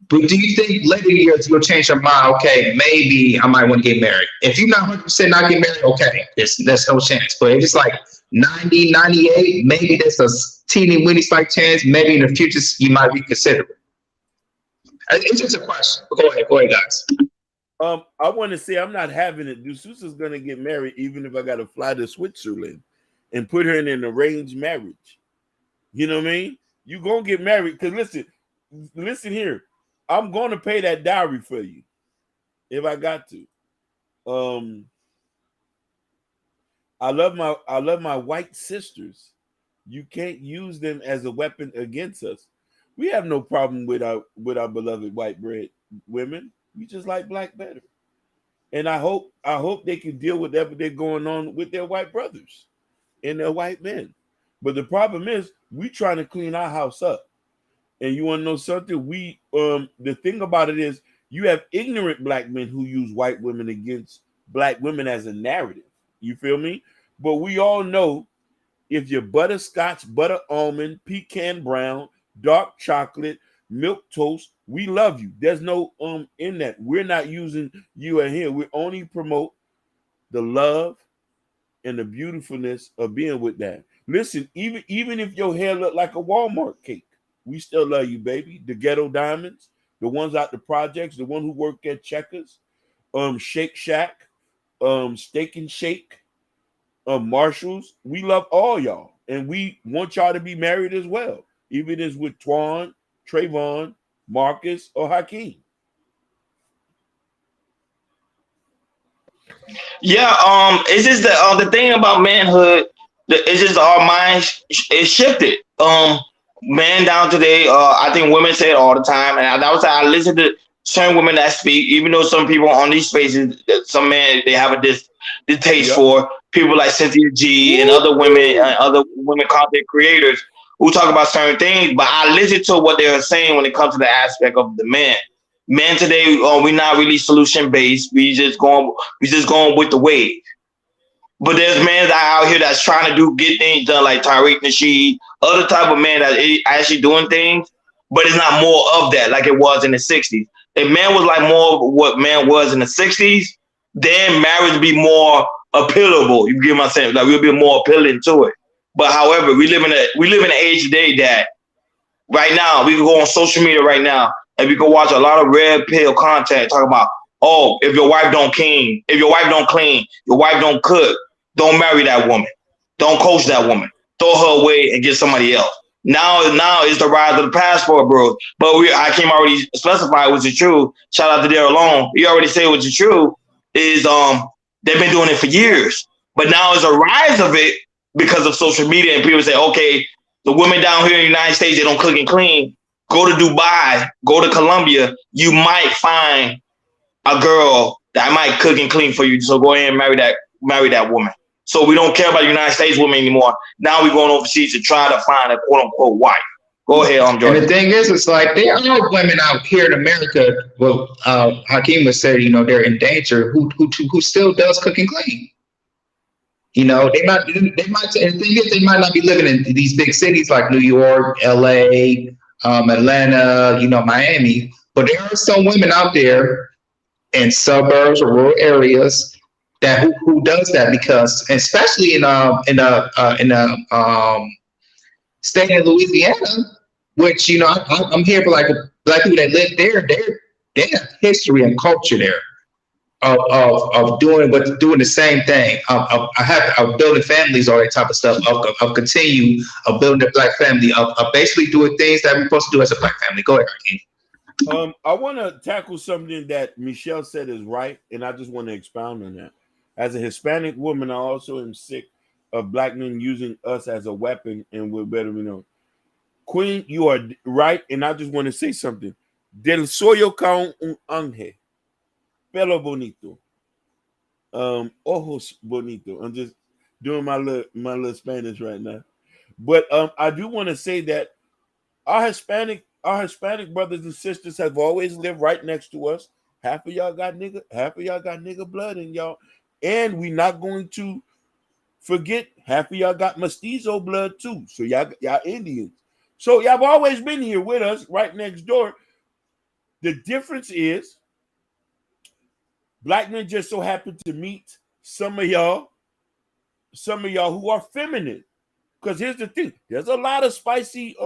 but do you think later years you'll change your mind? Okay, maybe I might want to get married. If you're not 100% not get married, okay, there's no chance. But if it's like 90, 98, maybe there's a teeny weeny slight chance. Maybe in the future you might reconsider it. It's just a question. Go ahead, guys. I want to say I'm not having it. D'Souza's gonna get married, even if I got to fly to Switzerland and put her in an arranged marriage. You know what I mean? You gonna get married because listen here. I'm gonna pay that dowry for you if I got to. I love my white sisters. You can't use them as a weapon against us. We have no problem with our beloved white bread women. We just like black better. And I hope they can deal with whatever they're going on with their white brothers and their white men. But the problem is we trying to clean our house up. And you want to know something? We the thing about it is you have ignorant black men who use white women against black women as a narrative. You feel me? But we all know if you're butterscotch, butter almond, pecan brown, dark chocolate, milk toast, we love you. There's no in that. We're not using you and him. We only promote the love and the beautifulness of being with that. Listen, even if your hair look like a Walmart cake, we still love you, baby. The ghetto diamonds, the ones out the projects, the one who work at Checkers, Shake Shack, Steak and Shake, Marshalls. We love all y'all, and we want y'all to be married as well, even as with Twan, Trayvon, Marcus, or Hakeem. Yeah, it's just the thing about manhood. It's just our minds is shifted. Man down today, I think women say it all the time, and I listen to certain women that speak, even though some people on these spaces, some men they have a distaste for people like Cynthia G and other women content creators who talk about certain things. But I listen to what they're saying when it comes to the aspect of the men. Men today, we're not really solution based. We just going with the wave. But there's men out here that's trying to get things done, like Tariq Nasheed, other type of men that actually doing things, but it's not more of that like it was in the 60s. If man was like more of what man was in the 60s, then marriage would be more appealable. You get my sense? Like we'll be more appealing to it. But however, we live in an age today that right now we can go on social media right now and we can watch a lot of red pill content talking about, oh, if your wife don't clean, your wife don't cook, don't marry that woman. Don't coach that woman. Throw her away and get somebody else. Now is the rise of the passport, bro. But Hakeem already specified what's the truth. Shout out to Darryl Long. He already said what's the truth is they've been doing it for years. But now is a rise of it because of social media, and people say, okay, the women down here in the United States, they don't cook and clean. Go to Dubai, go to Colombia, you might find a girl that might cook and clean for you. So go ahead and marry that woman. So we don't care about United States women anymore. Now we're going overseas to try to find a quote unquote wife. Go ahead, Jordan. And the thing is, it's like there are women out here in America. Well, Hakeem was saying, they're in danger. Who still does cook and clean? They might. And the thing is, they might not be living in these big cities like New York, LA, Atlanta, Miami. But there are some women out there in suburbs or rural areas that who does that, because especially in state of Louisiana, which I'm here for like black people that live there. They have history and culture there of doing the same thing of building families, all that type of stuff, of building a black family, of basically doing things that we're supposed to do as a black family. Go ahead, Hakeem. I want to tackle something that Michelle said is right, and I just want to expound on that. As a Hispanic woman, I also am sick of black men using us as a weapon, and we're better, Queen, you are right, and I just want to say something. Del suyo ca un ángel, pelo bonito, ojos bonito. I'm just doing my little Spanish right now, but I do want to say that our Hispanic brothers and sisters have always lived right next to us. Half of y'all got nigga blood in y'all, and we're not going to forget half of y'all got mestizo blood too. So y'all Indians. So y'all have always been here with us, right next door. The difference is black men just so happen to meet some of y'all who are feminine. Because here's the thing: there's a lot of spicy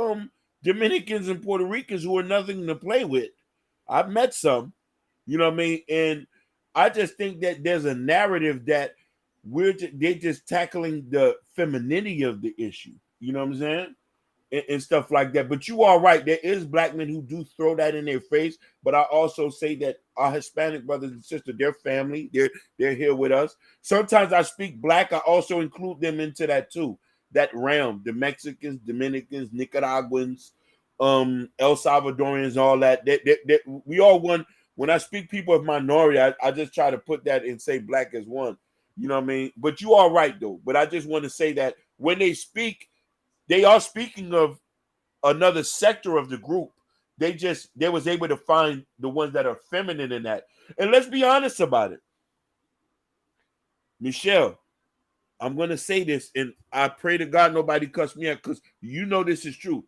Dominicans and Puerto Ricans who are nothing to play with. I've met some, you know what I mean, and I just think that there's a narrative that they're just tackling the femininity of the issue. You know what I'm saying? And stuff like that. But you are right. There is black men who do throw that in their face. But I also say that our Hispanic brothers and sisters, their family, they're here with us. Sometimes I speak black. I also include them into that too. That realm. The Mexicans, Dominicans, Nicaraguans, El Salvadorians, all that. We all one. When I speak people of minority, I just try to put that and say black as one. You know what I mean? But you are right though. But I just want to say that when they speak, they are speaking of another sector of the group. They was able to find the ones that are feminine in that. And let's be honest about it. Michelle, I'm going to say this, and I pray to God nobody cuss me out because you know this is true.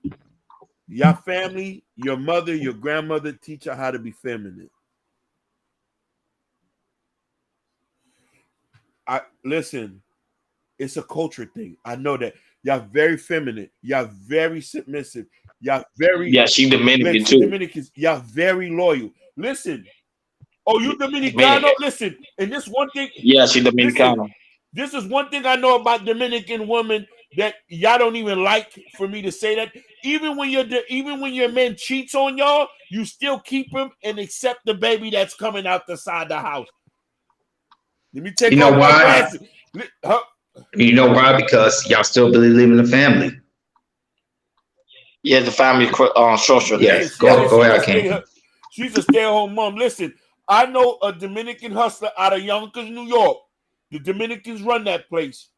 Your family, your mother, your grandmother teach her how to be feminine. Listen, it's a culture thing. I know that. Y'all very feminine. Y'all very submissive. Y'all very... Yeah, she Dominican too. Dominicans, y'all very loyal. Listen. Oh, you Dominicano? Listen. And this one thing... Yeah, she Dominicano. This is one thing I know about Dominican women that y'all don't even like for me to say that. Even when your man cheats on y'all, you still keep him and accept the baby that's coming out the side of the house. Let me take off my glasses. You know why? Because y'all still believe in the family. Yeah, the family social. Yes, go ahead, King. She's a stay-at-home mom. Listen, I know a Dominican hustler out of Yonkers, New York. The Dominicans run that place.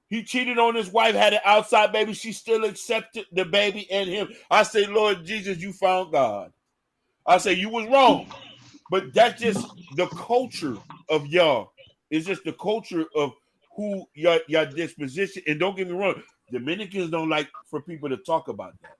He cheated on his wife, had an outside baby. She still accepted the baby and him. I say, Lord Jesus, you found God. I say, you was wrong. But that's just the culture of y'all. It's just the culture of who your disposition. And don't get me wrong, Dominicans don't like for people to talk about that.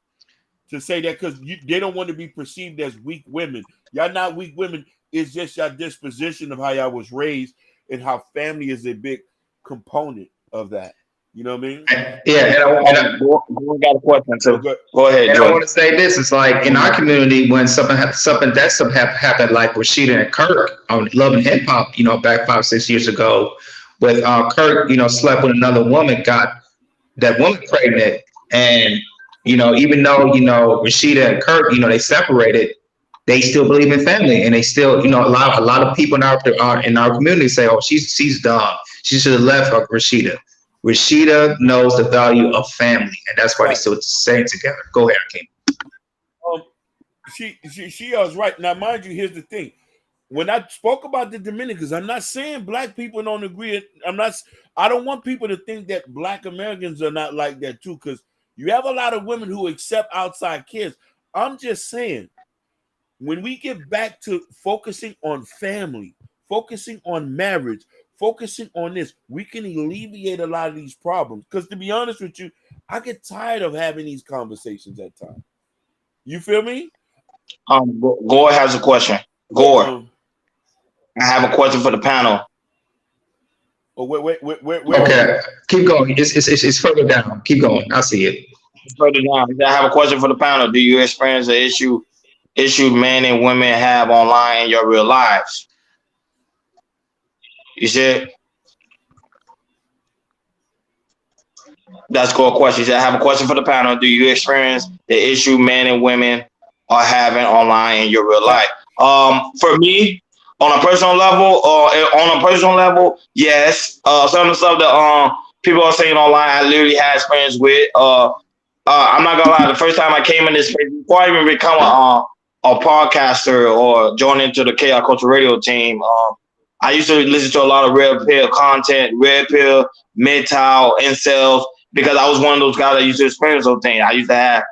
To say that because they don't want to be perceived as weak women. Y'all not weak women. It's just your disposition of how y'all was raised and how family is a big component of that. You know what I mean? Yeah, and I got a question too. Go ahead. And I want to say this: it's like in our community when something happened, like Rashida and Kirk on Love and Hip Hop, back 5-6 years ago, with Kirk, slept with another woman, got that woman pregnant, and even though Rashida and Kirk, they separated, they still believe in family, and they still, a lot of people in our community say, oh, she's dumb, she should have left Rashida. Rashida knows the value of family, and that's why they still stay together. Go ahead, King. She was right. Now, mind you, here's the thing. When I spoke about the Dominicans, I'm not saying black people don't agree. I don't want people to think that black Americans are not like that too, because you have a lot of women who accept outside kids. I'm just saying, when we get back to focusing on family, focusing on marriage, focusing on this, we can alleviate a lot of these problems. Because to be honest with you, I get tired of having these conversations at times. You feel me? Gore has a question. Gore, I have a question for the panel. Oh, wait. Okay, keep going. It's further down. Keep going. I see it. It's further down. I have a question for the panel. Do you experience the issue men and women have online in your real lives? You said that's a cool question. I have a question for the panel. Do you experience the issue men and women are having online in your real life? For me, on a personal level, yes. Some of the stuff that people are saying online, I literally had experience with. I'm not gonna lie. The first time I came in this space, before I even become a podcaster or join into the Chaos Culture Radio team, I used to listen to a lot of Red Pill content, Red Pill, Metal, Incels, because I was one of those guys that used to experience those things. I used to have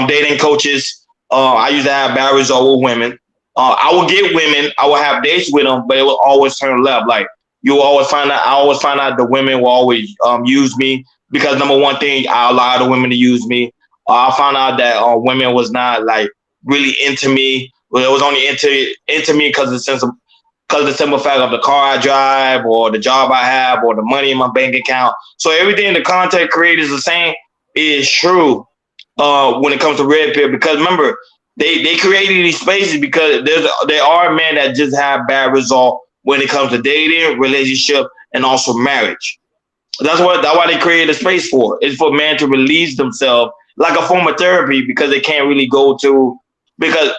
dating coaches. I used to have bad results with women. I would get women. I would have dates with them, but it would always turn left. Like you will always find out. I always find out the women will always use me because number one thing, I allow the women to use me. I found out that women was not like really into me. Well, it was only into me because the simple fact of the car I drive or the job I have or the money in my bank account. So everything the content creators are saying is true when it comes to Red Pill, because remember, they created these spaces because there are men that just have bad results when it comes to dating, relationship, and also marriage. That's why they created a space for. It's for men to release themselves like a form of therapy because they can't really go to. Because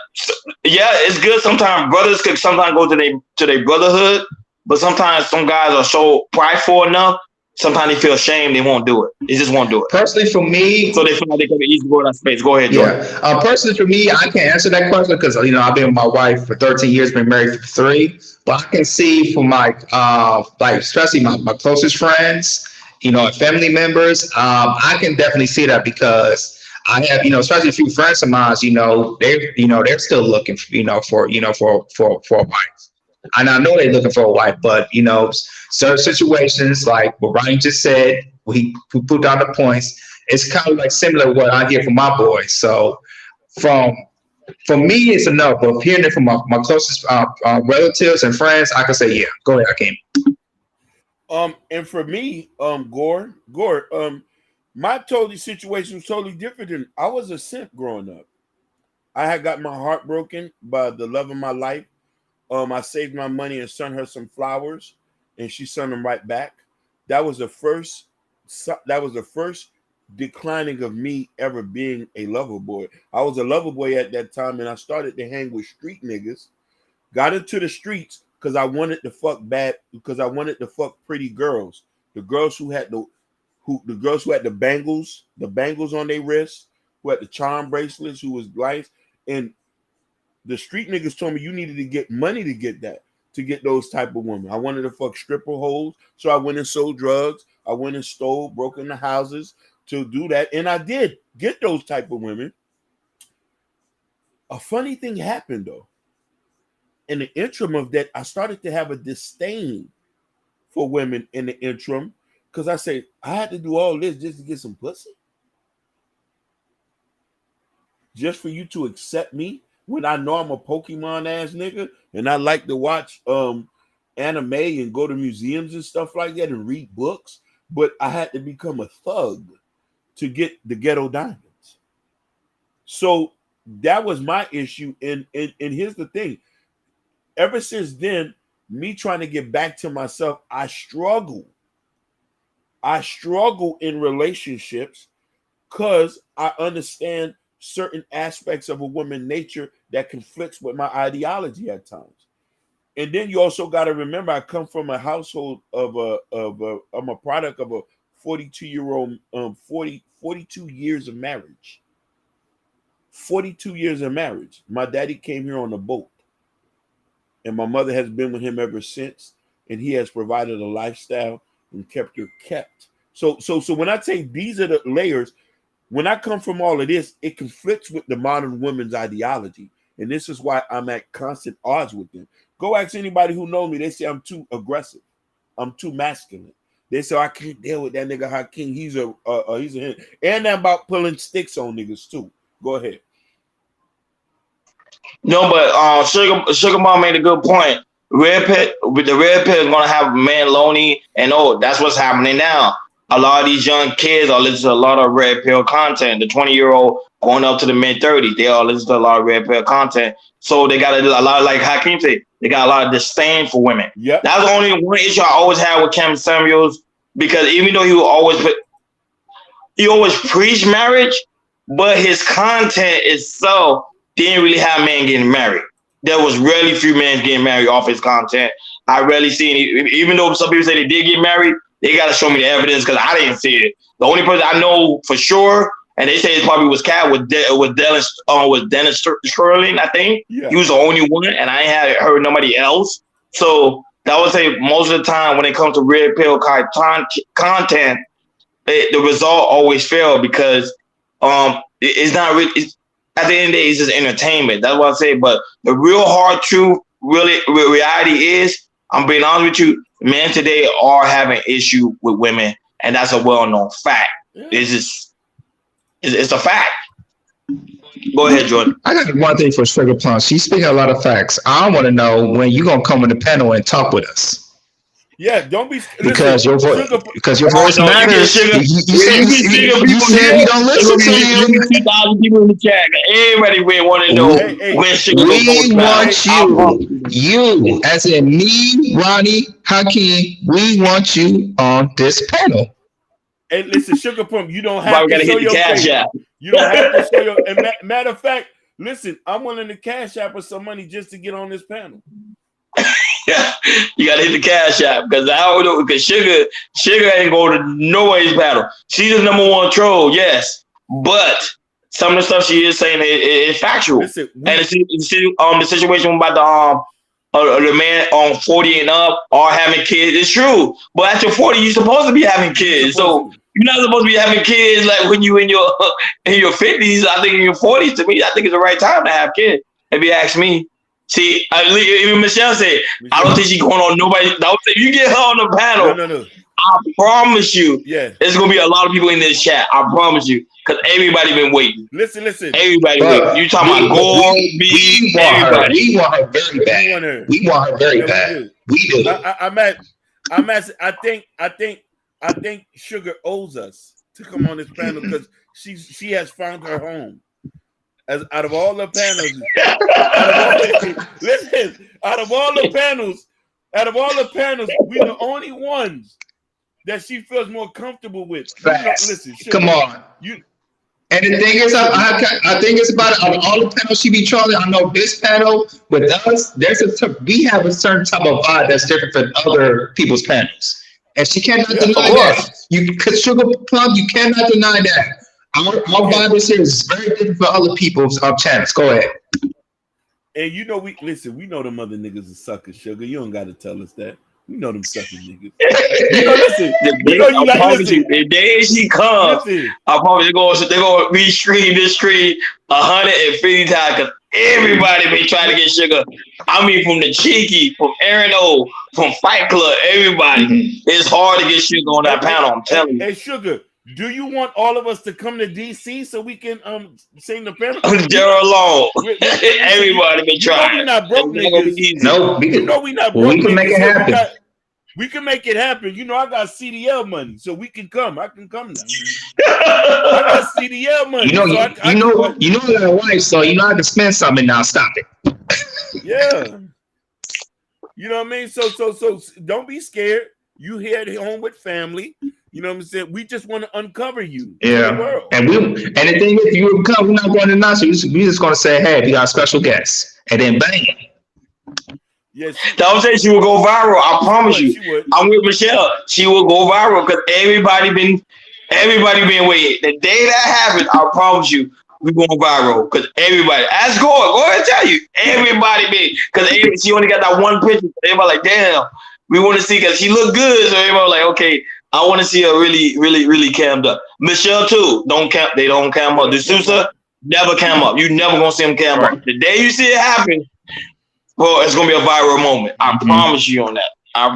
yeah, it's good. Sometimes brothers could sometimes go to their brotherhood, but sometimes some guys are so prideful enough. Sometimes they feel ashamed. They won't do it. They just won't do it. Personally, for me, so they feel like they can easily go to that space. Go ahead, Jordan. Yeah. Personally, for me, I can't answer that question because I've been with my wife for 13 years, been married for 3. But I can see from my like especially my closest friends, and family members, I can definitely see that because I have, especially a few friends of mine, they're still looking, for a wife. And I know they're looking for a wife, but certain situations like what Ryan just said, we put down the points. It's kind of like similar to what I hear from my boys. So for me, it's enough. But hearing it from my closest relatives and friends, I can say, yeah, go ahead, Hakeem. And for me, Gore, my situation was totally different than I was a simp growing up. I had got my heart broken by the love of my life. I saved my money and sent her some flowers, and she sent them right back. That was the first declining of me ever being a lover boy. I was a lover boy at that time, and I started to hang with street niggas. Got into the streets because I wanted to fuck pretty girls. The girls who had the bangles on their wrists, who had the charm bracelets, who was lights, and the street niggas told me you needed to get money to get those type of women. I wanted to fuck stripper hoes, so I went and sold drugs. I went and stole, broke into houses to do that, and I did get those type of women. A funny thing happened though. In the interim of that, I started to have a disdain for women in the interim because I say I had to do all this just to get some pussy, just for you to accept me. When I know I'm a Pokemon ass nigga and I like to watch anime and go to museums and stuff like that and read books, but I had to become a thug to get the ghetto diamonds. So that was my issue. And here's the thing. Ever since then, me trying to get back to myself, I struggle. I struggle in relationships because I understand certain aspects of a woman's nature that conflicts with my ideology at times. And then you also got to remember, I come from a household I'm a product of a 42-year-old, 42 years of marriage. 42 years of marriage. My daddy came here on a boat, and my mother has been with him ever since, and he has provided a lifestyle and kept her kept. So when I say these are the layers, when I come from all of this, it conflicts with the modern women's ideology. And this is why I'm at constant odds with them. Go ask anybody who knows me. They say I'm too aggressive. I'm too masculine. They say I can't deal with that nigga Hakeem. He's a and I'm about pulling sticks on niggas too. Go ahead. No, but Sugar Mom made a good point. The Red Pill is gonna have man lonely, and that's what's happening now. A lot of these young kids are listening to a lot of Red Pill content. The 20-year-old going up to the mid-30s, they all listen to a lot of Red Pill content. So they got a lot, like Hakeem said, they got a lot of disdain for women. Yep. That's the only one issue I always had with Cam Samuels, because even though he always preached marriage, but his content itself didn't really have men getting married. There was really few men getting married off his content. I rarely seen it. Even though some people say they did get married, they got to show me the evidence because I didn't see it. The only person I know for sure and they say it probably was Cat with Dennis Sterling. I think he was the only one, and I ain't heard nobody else. So that would say most of the time when it comes to red pill content, the result always fail because it's not really. At the end of the day, it's just entertainment. That's what I say. But the real hard truth, reality is, I'm being honest with you, men today are having issue with women, and that's a well-known fact. It's a fact. Go ahead, Jordan. I got one thing for Sugar Plum. She's speaking a lot of facts. I want to know when you're gonna come on the panel and talk with us. Yeah, don't be because your voice matters. You said you don't listen to you. 2,000 people in the chat. Everybody will want to know when Sugar we want you, as in me, Ronnie, Hakeem. We want you on this panel. And listen, Sugar Plum, you don't have to show your cash app. You don't have to show your. And matter of fact, listen, I'm willing to cash app with some money just to get on this panel. Yeah, you gotta hit the cash app because I don't know because Sugar ain't going to nobody's battle. She's the number one troll, yes, but some of the stuff she is saying is factual. Listen, and the situation about the man on 40 and up are having kids. It's true, but at your 40, you're supposed to be having kids. So you're not supposed to be having kids like when you in your 50s. I think in your 40s. To me, I think it's the right time to have kids. If you ask me. See, even Michelle said, I don't think she's going on nobody. If you get her on the panel, no. I promise you, there's going to be a lot of people in this chat. I promise you. Because everybody been waiting. Listen. Everybody waiting. You talking about Gore, B, everybody. We want her very bad. We want her very bad. We do. I think Sugar owes us to come on this panel because she has found her home. As out of all the panels, out of all the panels, we're the only ones that she feels more comfortable with. Listen, come on. And the thing is, I think it's about all the panels she be trolling. I know this panel with us, we have a certain type of vibe that's different from other people's panels, and she cannot deny that. Because Sugar Plum, you cannot deny that. Our vibe here is very different for other people's channels. Go ahead. And we know them other niggas are suckers, Sugar. You don't got to tell us that. We know them sucker niggas. The day she comes, I promise they're gonna restream this stream 150 times because everybody been trying to get Sugar. I mean, from the Cheeky, from Aaron O, from Fight Club, everybody. It's hard to get Sugar on that panel. I'm telling you. Hey, Sugar. Do you want all of us to come to DC so we can sing the panel? They're alone. Everybody been trying. We're not broke niggas. No, we not broke. We can make it happen. We can make it happen. I got CDL money, so we can come. I can come now. I got CDL money. You know your wife, so you know how to spend something now. Stop it. Yeah. You know what I mean? So don't be scared. You here at home with family. You know what I'm saying? We just want to uncover you. Yeah. And the thing is, if you come, we're not going to announce you. We're just going to say, hey, we got a special guest. And then bang. Yes. Don't say she will go viral. I promise you. I'm with Michelle. She will go viral because everybody been waiting. The day that happens, I promise you, we're going viral. Because everybody, ask Gore. Go ahead and tell you. Everybody been. Because she only got that one picture. Everybody like, damn. We want to see because she look good. So everybody like, okay. I want to see her really, really, really cammed up. Michelle too. They don't cam up. D'Souza never cam up. You never gonna see him cam up. The day you see it happen, well, it's gonna be a viral moment. I promise you on that. I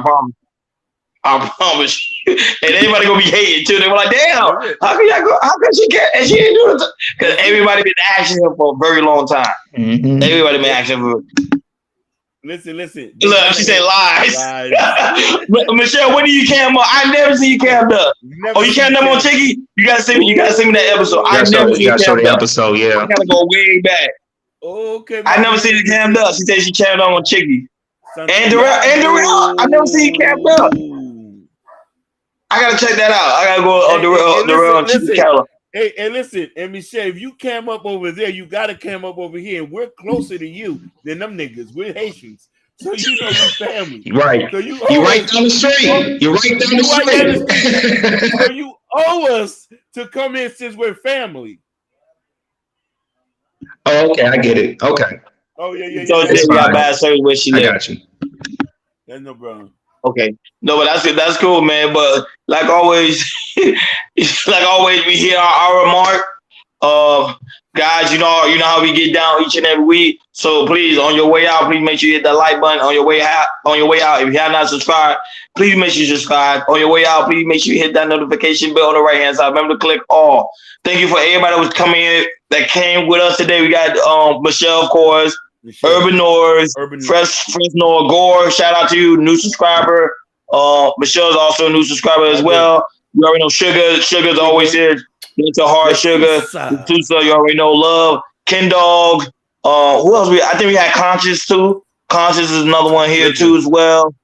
promise you. And everybody gonna be hating too. They were like, damn, how can she get? And she ain't doing it because everybody been asking her for a very long time. Everybody been asking for. Listen. Look, she said lies. Michelle, when do you cam up? I never see you cammed up. You cammed up on Chicky? You gotta send me that episode. I never see you cammed up. Episode, yeah. I gotta go way back. Okay. I never seen you cammed up. She said she cammed up on Chicky. And Darrell, I never see you cammed up. I gotta check that out. I gotta go on Darrell and Chicky Calla. Hey, and listen, and Michelle, if you cam up over there, you gotta cam up over here. And we're closer to you than them niggas. We're Haitians. So you know we family. Right. So you right down the street. You're right down the street. So you owe us to come in since we're family. Oh, okay, I get it. Okay, Oh yeah. So It's she got fine. bad service where she I live. got you. That's no problem. Okay. No, but that's cool, man. But like always, we hear our remark. Guys, you know how we get down each and every week. So please, on your way out, please make sure you hit that like button. On your way out, if you have not subscribed, please make sure you subscribe. On your way out, please make sure you hit that notification bell on the right hand side. Remember to click all. Thank you for everybody that was coming in, that came with us today. We got Michelle, of course, Urban Noise, Fresno Gore. Shout out to you, new subscriber. Michelle's also a new subscriber as well. You already know Sugar. Sugar's always here. It's a hard Sugar. Tusa, you already know Love. Ken Dog. Who else? I think we had Conscious too. Conscious is another one here too as well.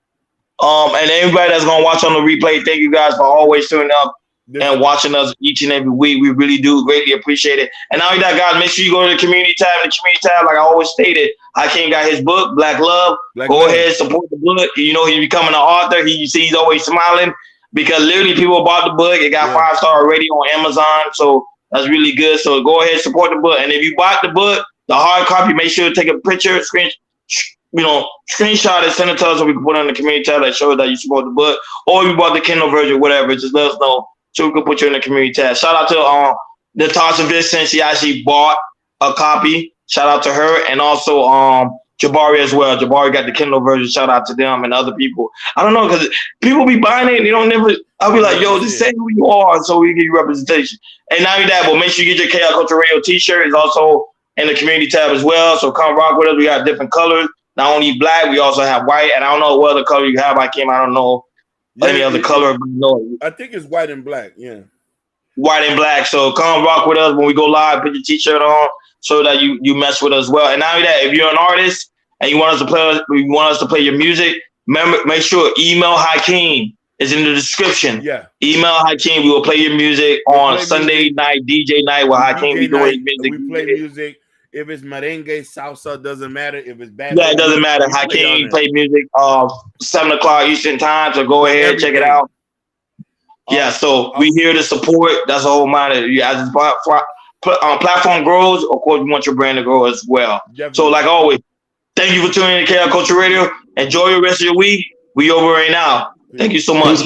And everybody that's gonna watch on the replay, thank you guys for always tuning up and watching us each and every week. We really do greatly appreciate it. And now that, guys, make sure you go to the community tab. In the community tab, like I always stated, Hakeem got his book, Black Love. Go ahead, support the book. You know he's becoming an author. He's always smiling because literally people bought the book. It got 5-star already on Amazon, so that's really good. So go ahead, support the book. And if you bought the book, the hard copy, make sure to take a picture, screenshot it, send it to us, so we can put it on the community tab that shows that you support the book, or you bought the Kindle version, whatever. Just let us know so we can put you in the community tab. Shout out to Natasha Vincent. She actually bought a copy. Shout out to her, and also Jabari as well. Jabari got the Kindle version. Shout out to them and other people. I don't know, because people be buying it and they don't never. I'll be like, yo, just say who you are so we give you representation. And not only that, but make sure you get your Chaos Culture Radio t-shirt. It's also in the community tab as well. So come rock with us. We got different colors. Not only black, we also have white. And I don't know what other color you have. I don't know any other color. But no. I think it's white and black. Yeah. White and black. So come rock with us when we go live. Put your t-shirt on so that you mess with us as well. And not only that, if you're an artist and you want us to play your music, remember, make sure email Hakeem is in the description. Yeah. Email Hakeem. We will play your music on Sunday night, DJ night, where Hakeem be doing music. We play music. If it's merengue, salsa, doesn't matter. If it's bad, it doesn't matter. Hakeem play music 7 o'clock Eastern time. So go ahead, check it out. Yeah, so we here to support. That's the whole matter. As the platform grows, of course, we want your brand to grow as well. Definitely. So like always, thank you for tuning in to Chaos Culture Radio. Enjoy the rest of your week. We over right now. Thank you so much.